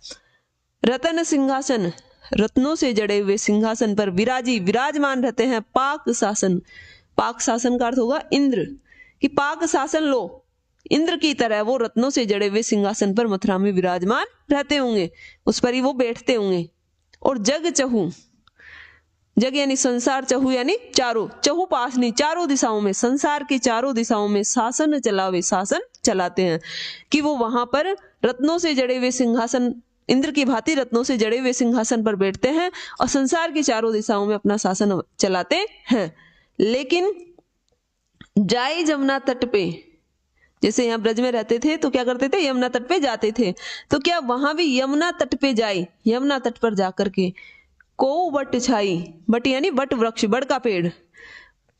रतन सिंहासन, रत्नों से जड़े हुए सिंहासन पर विराजी, विराजमान रहते हैं पाक शासन, पाक शासन का अर्थ होगा इंद्र, कि पाक शासन लो, इंद्र की तरह वो रत्नों से जड़े हुए सिंहासन पर मथुरा में विराजमान रहते होंगे, उस पर ही वो बैठते होंगे। और जग चहु, जग यानी संसार, चहु यानी चारों, चहु पासनी चारों दिशाओं में, संसार की चारों दिशाओं में शासन चलावे, शासन चलाते हैं, कि वो वहां पर रत्नों से जड़े हुए सिंहासन, इंद्र की भांति रत्नों से जड़े हुए सिंहासन पर बैठते हैं और संसार की चारों दिशाओं में अपना शासन चलाते हैं। लेकिन जाए जमुना तट पे, जैसे यहाँ ब्रज में रहते थे तो क्या करते थे, यमुना तट पे जाते थे, तो क्या वहां भी यमुना तट पे जाए, यमुना तट पर जाकर के को बट छाई, बट यानी बट वृक्ष, बड़ का पेड़,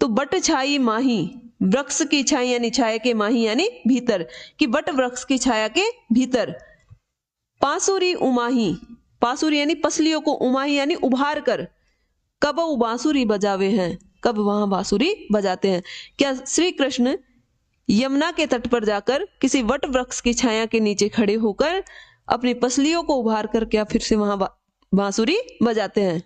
तो बट छाई माही, वृक्ष की छाई यानी छाया के माही यानी भीतर, कि बट वृक्ष की छाया के भीतर पासुरी उमाही, पासुरी यानी पसलियों को, उमाही यानी उभार कर, कब बांसुरी बजावे हैं, कब वहां बांसुरी बजाते हैं? क्या श्री कृष्ण यमुना के तट पर जाकर किसी वट वृक्ष की छाया के नीचे खड़े होकर अपनी पसलियों को उभार कर क्या फिर से वहां बांसुरी बजाते हैं?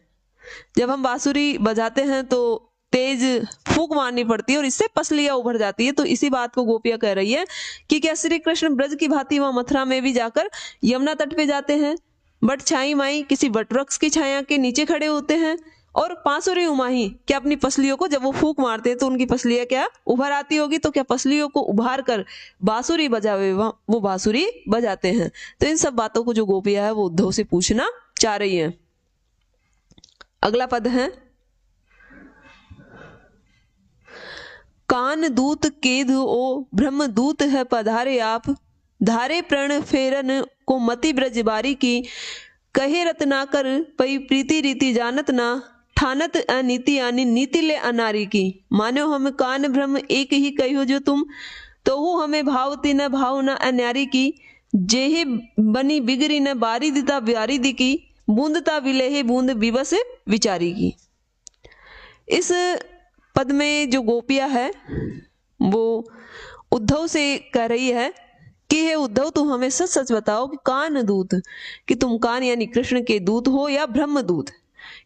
जब हम बांसुरी बजाते हैं तो तेज फूंक मारनी पड़ती है और इससे पसलियां उभर जाती है। तो इसी बात को गोपियां कह रही है कि क्या श्री कृष्ण ब्रज की भांति वहां मथुरा में भी जाकर यमुना तट पे जाते हैं, बट छाई माई किसी वट वृक्ष की छाया के नीचे खड़े होते हैं, और पांसुरी उमाही क्या अपनी पसलियों को, जब वो फूंक मारते हैं तो उनकी पसलियां क्या उभर आती होगी, तो क्या पसलियों को उभार कर बांसुरी बजावे वो बांसुरी बजाते हैं? तो इन सब बातों को जो गोपियां है वो उद्धव से पूछना चाह रही है। अगला पद है, कान दूत केद ओ ब्रह्म दूत है पधारे आप, धारे प्रण फेरन को मति ब्रज बारी की, कहे रत्नाकर पई प्रीति रीति जानत ना, ठानत अनीति आनी नीति ले अनारी की, मानो हम कान ब्रह्म एक ही कहो जो तुम, तो हूँ हमें भावती न भाव न अन्यारी की, जेहि बनी बिगड़ी न बारी दिता ब्यारी दी की, बूंदता विलेहे बूंद विवस विचारी की। इस पद में जो गोपिया है वो उद्धव से कह रही है कि हे उद्धव, तुम हमें सच सच बताओ कि कान दूत, कि तुम कान यानी कृष्ण के दूत हो या ब्रह्म दूत?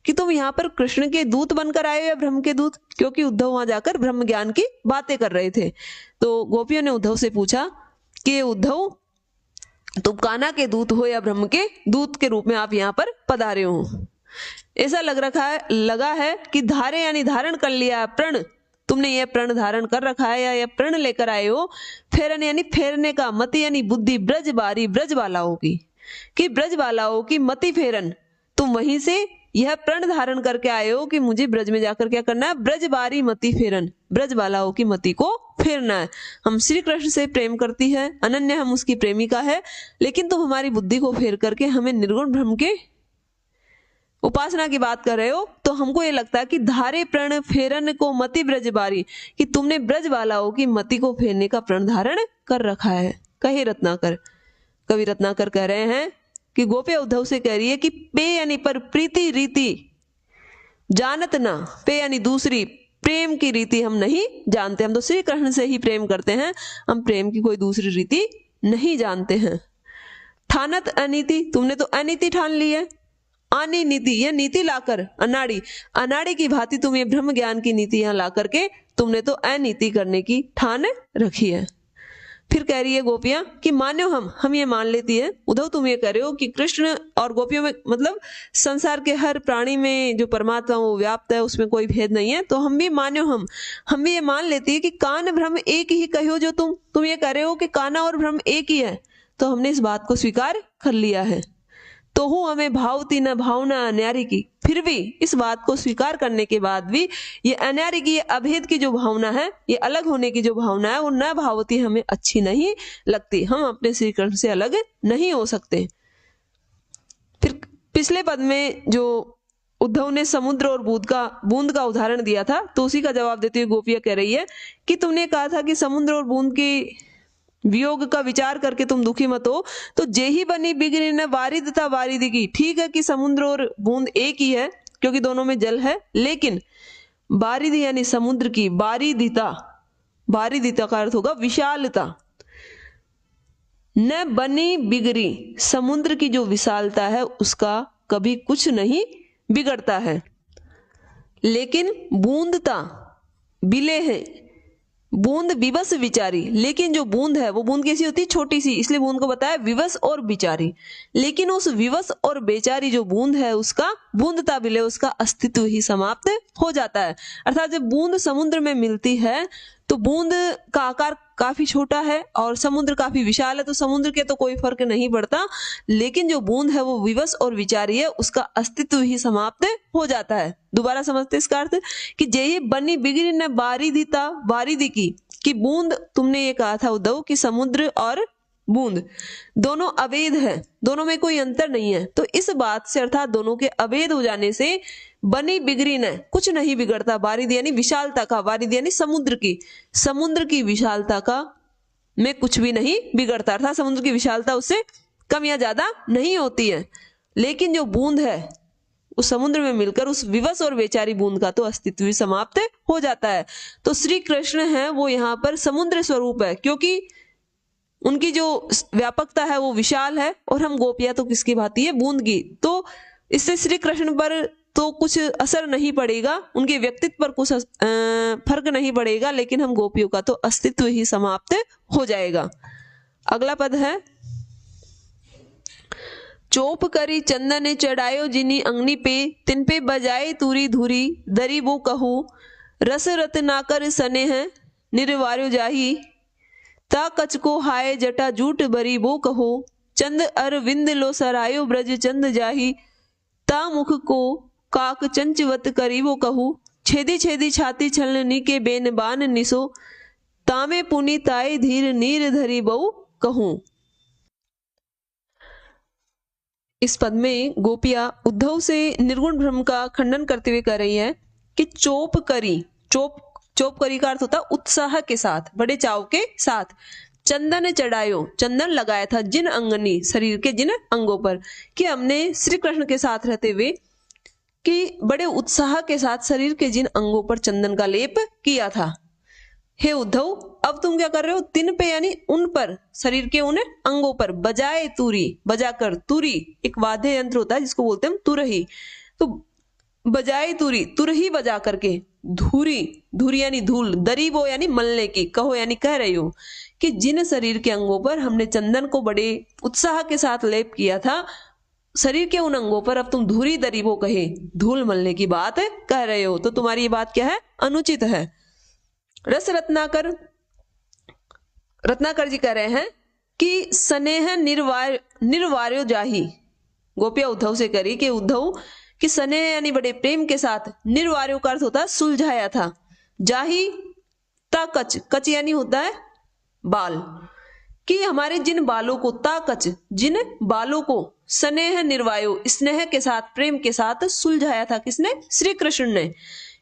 कि तुम यहाँ पर कृष्ण के दूत बनकर आए हो या ब्रह्म के दूत, क्योंकि उद्धव वहां जाकर ब्रह्म ज्ञान की बातें कर रहे थे। तो गोपियों ने उद्धव से पूछा कि उद्धव तुम कान्हा के दूत हो या ब्रह्म के दूत के रूप में आप यहाँ पर पधारे हो। ऐसा लगा है कि धारे यानी धारण कर लिया प्रण, तुमने यह प्रण धारण कर रखा है या यह प्रण लेकर आए हो। फेरन यानी फेरने का, मति यानी बुद्धि, ब्रज बारी ब्रज बालाओं की, कि ब्रज बालाओं की मति फेरन, तुम वहीं से यह प्रण धारण करके आए हो कि मुझे ब्रज में जाकर क्या करना है, ब्रज बारी मति फेरन, ब्रज बालाओं की मति को फेरना है। हम श्री कृष्ण से प्रेम करती है, अनन्य हम उसकी प्रेमिका है, लेकिन तुम हमारी बुद्धि को फेर करके हमें निर्गुण ब्रह्म के उपासना की बात कर रहे हो। तो हमको ये लगता है कि धारे प्रण फेरन को मति ब्रज बारी, कि तुमने ब्रज बालाओं की मति को फेरने का प्रण धारण कर रखा है। कहे रत्नाकर, कवि रत्नाकर कह रहे हैं कि गोपिया उद्धव से कह रही है कि पे यानी पर प्रीति रीति जानत ना, पे यानी दूसरी प्रेम की रीति हम नहीं जानते, हम तो श्री कृष्ण से ही प्रेम करते हैं, हम प्रेम की कोई दूसरी रीति नहीं जानते हैं। ठानत अनीति, तुमने तो अनीति ठान ली है। आनी नीति, यह नीति लाकर, अनाड़ी अनाड़ी की भांति तुम ये ब्रह्म ज्ञान की नीति यहां ला करके तुमने तो अनीति करने की ठान रखी है। फिर कह रही है गोपियां कि मान्यो हम ये मान लेती है उद्धव, तुम ये कह रहे हो कि कृष्ण और गोपियों में मतलब संसार के हर प्राणी में जो परमात्मा वो व्याप्त है, उसमें कोई भेद नहीं है। तो हम भी मान्यो हम भी ये मान लेती है कि कान ब्रह्म एक ही कहो, जो तुम ये कह रहे हो कि काना और ब्रह्म एक ही है, तो हमने इस बात को स्वीकार कर लिया है। तो हूं हमें भावती न भावना अन्यारी की, फिर भी इस बात को स्वीकार करने के बाद भी ये अन्यारी की, ये अभेद की जो भावना है, ये अलग होने की जो भावना है, वो न भावती हमें अच्छी नहीं लगती। हम अपने श्री कृष्ण से अलग नहीं हो सकते। फिर पिछले पद में जो उद्धव ने समुद्र और बूंद का उदाहरण दिया था, तो उसी का जवाब देते हुए गोपियां कह रही है कि तुमने कहा था कि समुद्र और बूंद की वियोग का विचार करके तुम दुखी मत हो, तो जेही बनी बिगड़ी न वारिदता वारिदी की। ठीक है कि समुद्र और बूंद एक ही है क्योंकि दोनों में जल है, लेकिन बारिदी यानी समुद्र की बारिदिता, बारिदिता का अर्थ होगा विशालता। न बनी बिगड़ी, समुद्र की जो विशालता है उसका कभी कुछ नहीं बिगड़ता है, लेकिन बूंदता बिले है, बूंद विवश विचारी, लेकिन जो बूंद है वो बूंद कैसी होती है, छोटी सी, इसलिए बूंद को बताया विवश और बिचारी। लेकिन उस विवश और बेचारी जो बूंद है उसका बूंदता बिले, उसका अस्तित्व ही समाप्त हो जाता है। अर्थात जब बूंद समुद्र में मिलती है तो बूंद का आकार काफी छोटा है और समुद्र काफी विशाल है, तो समुद्र के तो कोई फर्क नहीं पड़ता, लेकिन जो बूंद है वो विवश और विचारी है, उसका अस्तित्व ही समाप्त हो जाता है। दोबारा समझते इसका अर्थ कि जेही बनी बिगड़ी न बारिदिता वारिदी की, कि बूंद, तुमने ये कहा था उद्धव कि समुद्र और बूंद दोनों अभेद है, दोनों में कोई अंतर नहीं है। तो इस बात से अर्थात दोनों के अभेद हो जाने से बनी बिगड़ी न, कुछ नहीं बिगड़ता, बारिद यानी विशालता का, वारिद यानी समुद्र की विशालता का में कुछ भी नहीं बिगड़ता, अर्थात समुद्र की विशालता उससे कम या ज्यादा नहीं होती है। लेकिन जो बूंद है उस समुद्र में मिलकर उस विवश और बेचारी बूंद का तो अस्तित्व ही समाप्त हो जाता है। तो श्री कृष्ण है वो यहाँ पर समुद्र स्वरूप है, क्योंकि उनकी जो व्यापकता है वो विशाल है, और हम गोपियां तो किसकी भांति है, बूंद की। तो इससे श्री कृष्ण पर तो कुछ असर नहीं पड़ेगा, उनके व्यक्तित्व पर कुछ फर्क नहीं पड़ेगा, लेकिन हम गोपियों का तो अस्तित्व ही समाप्त हो जाएगा। अगला पद है, चोप करी चंदन चढ़ायो जिनी अंगनी पे, तिन पे बजाए तूरी धूरी दरी वो कहू, रस रत नाकर सने हैं निर्वार्यो जाही, ता कच को हाय जटा जूट बरी वो कहो, चंद अरविंद लो सरायो ब्रज चंद जाही, ता मुख को काक चंचवत करी वो कहू, छेदी छेदी छाती छलनी के बेन बान निसो, तामे पुनी ताई धीर नीर धरी बहु कहूं। इस पद में गोपिया उद्धव से निर्गुण ब्रह्म का खंडन करते हुए कह रही है कि चोप करी, चोप करी का अर्थ होता उत्साह के साथ, बड़े चाव के साथ, चंदन चढ़ायो, चंदन लगाया था जिन अंगनी, शरीर के जिन अंगों पर, कि हमने श्री कृष्ण के साथ रहते हुए कि बड़े उत्साह के साथ शरीर के जिन अंगों पर चंदन का लेप किया था। हे उद्धव, अब तुम क्या कर रहे हो, तिन पे यानी उन पर, शरीर के उन अंगों पर, बजाए तूरी, बजाकर, तूरी एक वाद्य यंत्र होता है जिसको बोलते हैं हम तुरही, तो बजाई तुरी, तुर ही बजा करके, धूरी, धूरी यानी धूल, दरीबो यानी मलने की, कहो यानी कह रही हो कि जिन शरीर के अंगों पर हमने चंदन को बड़े उत्साह के साथ लेप किया था, शरीर के उन अंगों पर अब तुम धूरी दरीबो कहे, धूल मलने की बात कह रहे हो, तो तुम्हारी ये बात क्या है? अनुचित है। रस रत्नाकर, रत्नाकर जी कह रहे हैं कि स्नेह निर्वार्यो जाही, गोपिया उद्धव से करी कि उद्धव कि स्नेह यानी बड़े प्रेम के साथ, निर्वार्यो का अर्थ होता है सुलझाया था, जाही ता कच, कच यानी होता है बाल, कि हमारे जिन बालों को, ता कच जिन बालों को, स्नेह निर्वायो स्नेह के साथ, प्रेम के साथ सुलझाया था, किसने? श्री कृष्ण ने,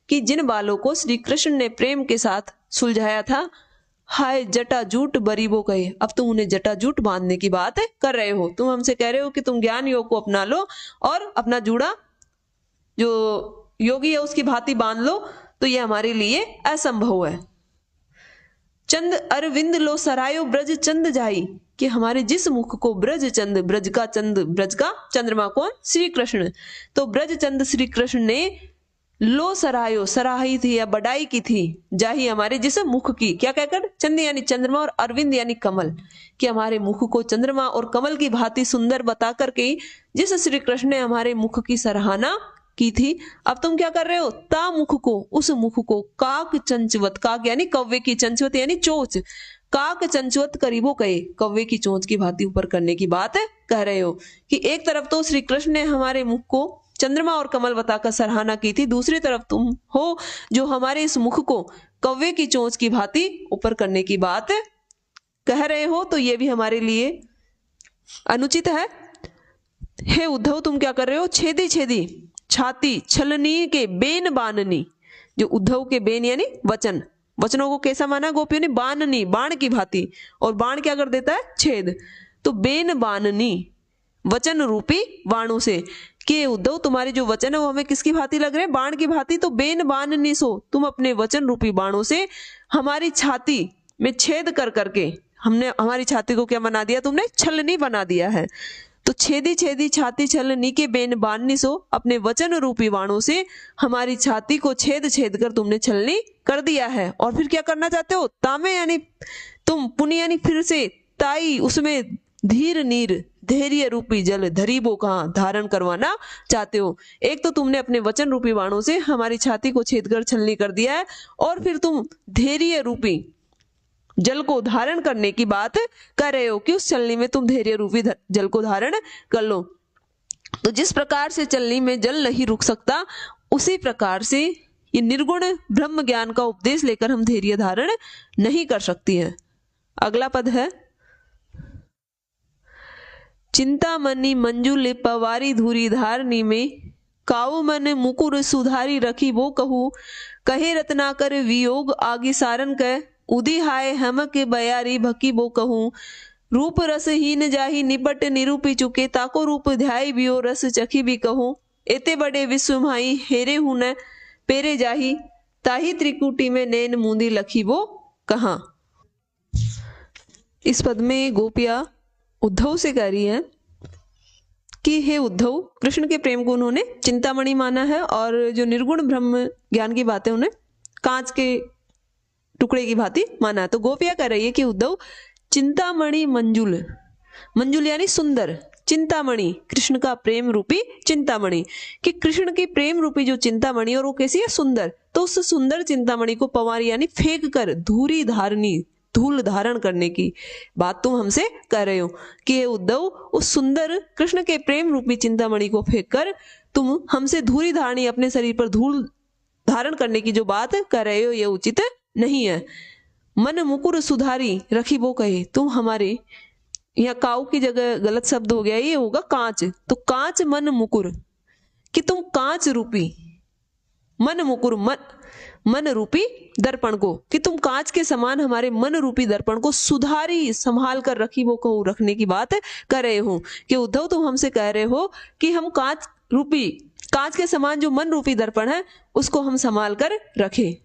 कि जिन बालों को श्री कृष्ण ने प्रेम के साथ सुलझाया था, हाय जटा जूट बरीबो कहे, अब तुम उन्हें जटा जूट बांधने की बात कर रहे हो। तुम हमसे कह रहे हो कि तुम ज्ञान योग को अपना लो और अपना जूड़ा जो योगी है उसकी भांति बांध लो, तो ये हमारे लिए असंभव है। चंद अरविंद लो सरायो ब्रज चंद जाई, कि हमारे जिस मुख को ब्रज चंद, ब्रज का चंद, ब्रज का चंद्रमा कौन? श्री कृष्ण, तो ब्रज चंद श्री कृष्ण ने लो सरायो, सराही थी या बड़ाई की थी, जाही हमारे जिस मुख की, क्या कहकर? चंद यानी चंद्रमा और अरविंद यानी कमल, कि हमारे मुख को चंद्रमा और कमल की भांति सुंदर बता करके जिस श्री कृष्ण ने हमारे मुख की सराहना की थी, अब तुम क्या कर रहे हो? ता मुख को, उस मुख को काक चंचवत, काक यानी कव्वे की, चंचवत यानी चोंच, काक चंचवत करीबो कहे, कव्वे की चोंच की भांति ऊपर करने की बात कह रहे हो, कि एक तरफ तो श्री कृष्ण ने हमारे मुख को चंद्रमा और कमल बताकर सराहना की थी, दूसरी तरफ तुम हो जो हमारे इस मुख को कव्वे की चोंच की भांति ऊपर करने की बात कह रहे हो, तो ये भी हमारे लिए अनुचित है। हे उद्धव तुम क्या कर रहे हो? छेदी छेदी छाती छलनी के बेन बाननी, जो उद्धव के बेन यानी वचन, वचनों को कैसा माना गोपियों ने? बाननी, बाण की भांति, और बाण क्या कर देता है? छेद, तो बेन बाननी वचन रूपी बाणों से, कि उद्धव तुम्हारे जो वचन है वो हमें किसकी भांति लग रहे हैं? बाण की भांति, तो बेन बाननी सो, तुम अपने वचन रूपी बाणों से हमारी छाती में छेद कर करके, हमने हमारी छाती को क्या बना दिया? तुमने छलनी बना दिया है। तो छेदी छेदी छाती छलनी के बेन बाननी सो, अपने वचन रूपी बाणों से हमारी छाती को छेद छेद कर तुमने छलनी कर दिया है। और फिर क्या करना चाहते हो? तामे यानी तुम, पुनि यानी फिर से, ताई उसमें धीर नीर, धैर्य रूपी जल, धरीबो कहां धारण करवाना चाहते हो। एक तो तुमने अपने वचन रूपी बाणों से हमारी छाती को छेद कर छलनी कर दिया है, और फिर तुम धैर्य रूपी जल को धारण करने की बात कर रहे हो कि उस चलनी में तुम धैर्य रूपी जल को धारण कर लो। तो जिस प्रकार से चलनी में जल नहीं रुक सकता, उसी प्रकार से ये निर्गुण ब्रह्म ज्ञान का उपदेश लेकर हम धैर्य धारण नहीं कर सकती है। अगला पद है, चिंतामणि मंजुल पवारी धूरी धारनी में, काऊ मन मुकुर सुधारी रखी वो कहू, कहे रत्नाकर वियोग आगे सारन कह, उदी हाय हम के बयारी भकी बो कहूं, रूप रस हीन जाही निपट निरूपी चुके, ताको रूप ध्याई बियो रस चखी भी कहूं, एते बड़े विश्व माही हेरे हूं न पेरे जाही, ताही त्रिकुटी में नैन मूंदी लखी वो कहां। इस पद में गोपिया उद्धव से कह रही है कि हे उद्धव, कृष्ण के प्रेम को उन्होंने चिंतामणि माना है, और जो निर्गुण ब्रह्म ज्ञान की बातें उन्हें कांच के टुकड़े की भांति माना है। तो गोपिया कह रही है कि उद्धव, चिंतामणि मंजुल, मंजुल यानी सुंदर, चिंतामणि कृष्ण का प्रेम रूपी चिंतामणि, कि कृष्ण की प्रेम रूपी जो चिंतामणि, और वो कैसी है? सुंदर। तो उस सुंदर चिंतामणि को पवारी यानी फेंक कर, धूरी धारनी, धूल धारण करने की बात तुम हमसे कह रहे हो कि उद्धव, उस सुंदर कृष्ण के प्रेम रूपी चिंतामणि को फेंक कर तुम हमसे धूरी धारणी, अपने शरीर पर धूल धारण करने की जो बात कर रहे हो, ये उचित नहीं है। मन मुकुर सुधारी रखी वो कहे, तुम हमारे, यहाँ काऊ की जगह गलत शब्द हो गया, ये होगा कांच, तो कांच मन मुकुर, कि तुम कांच रूपी मन मुकुर, मन रूपी दर्पण को, कि तुम कांच के समान हमारे मन रूपी दर्पण को सुधारी संभाल कर रखी वो कहूं, रखने की बात कर रहे हो कि उद्धव तुम हमसे कह रहे हो कि हम कांच रूपी, कांच के समान जो मन रूपी दर्पण है उसको हम संभाल कर रखें।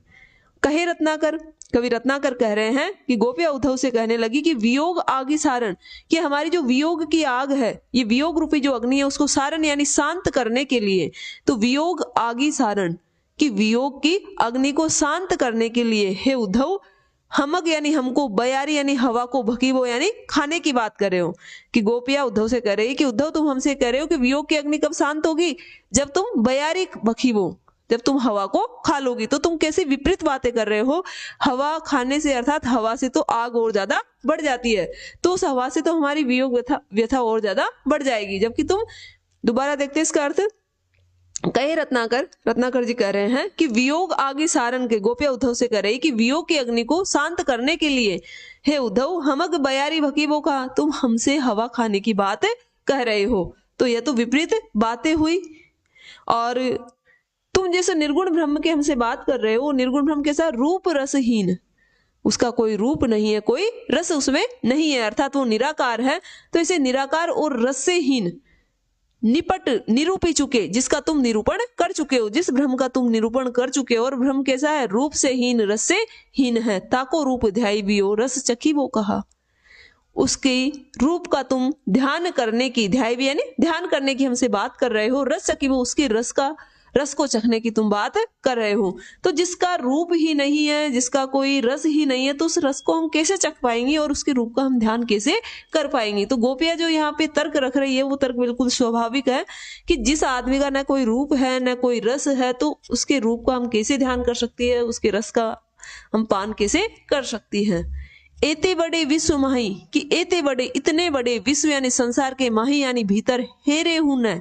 कहे रत्नाकर, कवि रत्नाकर कह रहे हैं कि गोपियां उद्धव से कहने लगी कि वियोग आगी सारण, कि हमारी जो वियोग की आग है, ये वियोग रूपी जो अग्नि है, उसको सारण यानी शांत करने के लिए, तो वियोग आगी सारण, कि वियोग की अग्नि को शांत करने के लिए हे उद्धव, हमक यानी हमको, बयारी यानी हवा को, भकीबो यानी खाने की बात कर रहे हो। कि गोपियां उद्धव से कह रही कि उद्धव तुम हमसे कह रहे हो कि वियोग की अग्नि कब शांत होगी, जब तुम बयारी भकीबो, जब तुम हवा को खा लोगी। तो तुम कैसी विपरीत बातें कर रहे हो, हवा खाने से अर्थात हवा से तो आग और ज्यादा बढ़ जाती है, तो उस हवा से तो हमारी वियोग व्यथा और ज्यादा बढ़ जाएगी। जबकि तुम, दोबारा देखते इसका अर्थ, कहे रत्नाकर जी कह रहे हैं कि वियोग आगे सारण के, गोपियां उद्धव से कह रही कि वियोग की अग्नि को शांत करने के लिए हे उद्धव हमक बयारी भकीबो का, तुम हमसे हवा खाने की बात कह रहे हो। तो यह तो विपरीत बातें हुई। और तुम जैसे निर्गुण ब्रह्म के हमसे बात कर रहे हो, निर्गुण ब्रह्म कैसा, रूप रसहीन, उसका कोई रूप नहीं है, कोई रस उसमें नहीं है, अर्थात वो निराकार है। तो इसे निराकार और रस से हीन, निपट निरूपी चुके, जिसका तुम निरूपण कर चुके हो, जिस ब्रह्म का तुम निरूपण कर चुके हो। और ब्रह्म कैसा है, रूप से हीन, रस से हीन है। ताको रूप ध्याई भी हो, रस चखी वो कहा, उसके रूप का तुम ध्यान करने की, ध्याई भी यानी ध्यान करने की हमसे बात कर रहे हो, रस चखी वो, उसकी रस को चखने की तुम बात कर रहे हो। तो जिसका रूप ही नहीं है, जिसका कोई रस ही नहीं है, तो उस रस को हम कैसे चख पाएंगे और उसके रूप का हम ध्यान कैसे कर पाएंगे। तो गोपियां जो यहाँ पे तर्क रख रही है, वो तर्क बिल्कुल स्वाभाविक है कि जिस आदमी का न कोई रूप है न कोई रस है, तो उसके रूप का हम कैसे ध्यान कर सकती है, उसके रस का हम पान कैसे कर सकती है। एते बड़े विश्व माही, कि एते बड़े, इतने बड़े विश्व यानी संसार के, माही यानी भीतर, हेरे हूं न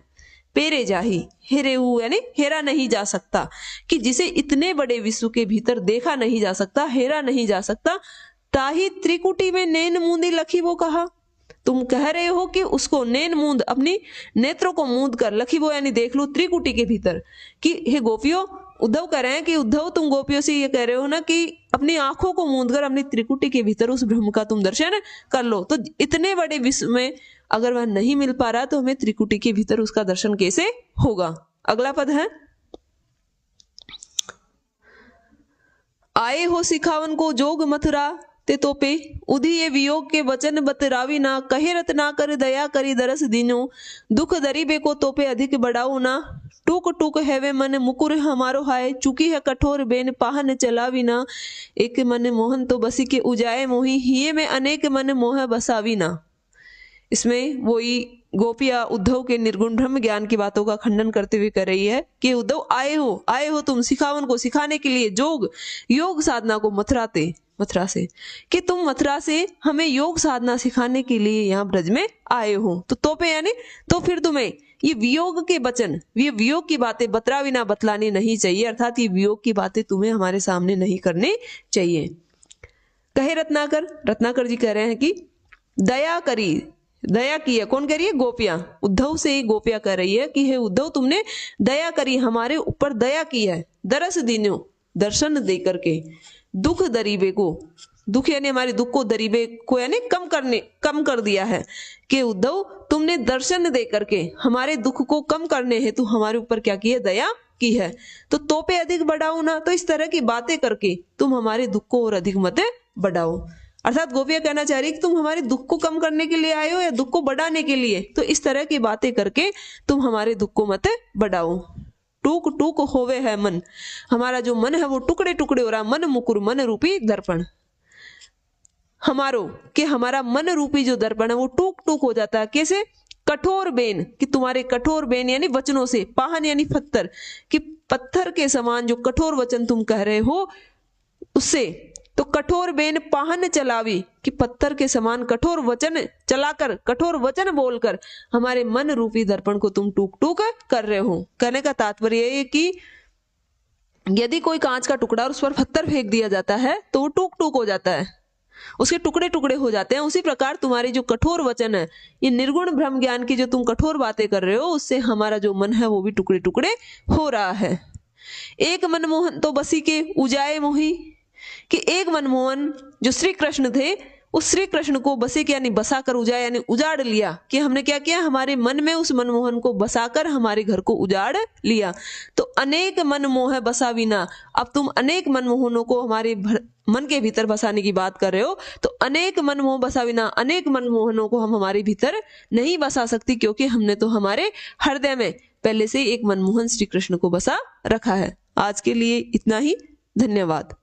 पेरे जाही, हेरे हु यानी हेरा नहीं जा सकता, कि जिसे इतने बड़े विश्व के भीतर देखा नहीं जा सकता, हेरा नहीं जा सकता। ताही त्रिकुटी में नैन मूंदी लखी वो कहा, तुम कह रहे हो कि उसको नैन मूंद, अपनी नेत्रों को मूंद कर, लखी वो यानी देख लो, त्रिकुटी के भीतर। कि हे गोपियों, उद्धव कह रहे हैं कि उद्धव तुम गोपियों से ये कह रहे हो ना कि अपनी आंखों को मूंद कर अपनी त्रिकुटी के भीतर उस ब्रह्म का तुम दर्शन कर लो। तो इतने बड़े विश्व में अगर वह नहीं मिल पा रहा, तो हमें त्रिकुटी के भीतर उसका दर्शन कैसे होगा। अगला पद है, आए हो सिखावन को जोग मथुरा ते तोपे, उधी ये वियोग के वचन बतरावी ना, कहे रत्ना कर दया करी दरस दीनो, दुख दरीबे को तोपे अधिक बढ़ाओ ना, टूक टूक हैवे मन मुकुर हमारो हाय, चुकी है कठोर बेन पाहन चलावी ना, एक मन मोहन तो बसी के उजाए मोही, हिये में अनेक मन मोह बसावी ना। इसमें वही गोपियां उद्धव के निर्गुण ब्रह्म ज्ञान की बातों का खंडन करते हुए कर रही है कि उद्धव आए हो तुम सिखावन को सिखाने के लिए, जोग योग साधना को मथुरा से, कि तुम मथुरा से हमें योग साधना सिखाने के लिए यहाँ ब्रज में आए हो। तो तोपे यानी तो फिर तुम्हें ये वियोग के वचन, ये वियोग की बातें बतरावी ना, बतलानी नहीं चाहिए, अर्थात ये वियोग की बातें तुम्हें हमारे सामने नहीं करनी चाहिए। कहे रत्नाकर जी कह रहे हैं कि दया करी, दया की है, कौन कह रही है, गोपियां, उद्धव से ही गोपियां कह रही है कि हे उद्धव तुमने दया करी, हमारे ऊपर दया की है, दरस दीनो दर्शन दे करके, दुख दरीबे को, दुख यानी हमारे दुख को, दरीबे को यानी कम कर दिया है, कि उद्धव तुमने दर्शन दे करके हमारे दुख को कम करने हेतु हमारे ऊपर क्या की है, दया की है। तो तोपे अधिक बढ़ाओ ना, तो इस तरह की बातें करके तुम हमारे दुख को और अधिक मत बढ़ाओ। अर्थात गोपियां कहना चाह रही कि तुम हमारे दुख को कम करने के लिए आए हो या दुख को बढ़ाने के लिए, तो इस तरह की बातें करके तुम हमारे दुख को मत बढ़ाओ। टूक टूक होवे है मन, हमारा जो मन है वो टुकड़े टुकड़े हो रहा, मन मुकुर मन रूपी दर्पण हमारो, कि हमारा मन रूपी जो दर्पण है वो टूक टूक हो जाता है। कैसे, कठोर बेन, कि तुम्हारे कठोर बेन यानी वचनों से, पाहन यानी पत्थर, कि पत्थर के समान जो कठोर वचन तुम कह रहे हो उससे, तो कठोर बेन पाहन चलावी, कि पत्थर के समान कठोर वचन चलाकर, कठोर वचन बोलकर हमारे मन रूपी दर्पण को तुम टूक टूक कर रहे हो। कहने का तात्पर्य है कि यदि कोई कांच का टुकड़ा और उस पर पत्थर फेंक दिया जाता है तो वो टूक टूक हो जाता है, उसके टुकड़े टुकड़े हो जाते हैं। उसी प्रकार तुम्हारी जो कठोर वचन है, ये निर्गुण ब्रह्म ज्ञान की जो तुम कठोर बातें कर रहे हो, उससे हमारा जो मन है वो भी टुकड़े टुकड़े हो रहा है। एक मनमोहन तो बसी के उजाए मोही, कि एक मनमोहन जो श्री कृष्ण थे उस श्री कृष्ण को बसे के यानी बसा कर उजाड़ यानी उजाड़ लिया, कि हमने क्या किया, हमारे मन में उस मनमोहन को बसाकर हमारे घर को उजाड़ लिया। तो अनेक मनमोह बसा बिना, अब तुम अनेक मनमोहनों को हमारे मन के भीतर बसाने की बात कर रहे हो, तो अनेक मनमोह बसा बिना अनेक मनमोहनों को हम हमारे भीतर नहीं बसा सकती, क्योंकि हमने तो हमारे हृदय में पहले से एक मनमोहन श्री कृष्ण को बसा रखा है। आज के लिए इतना ही, धन्यवाद।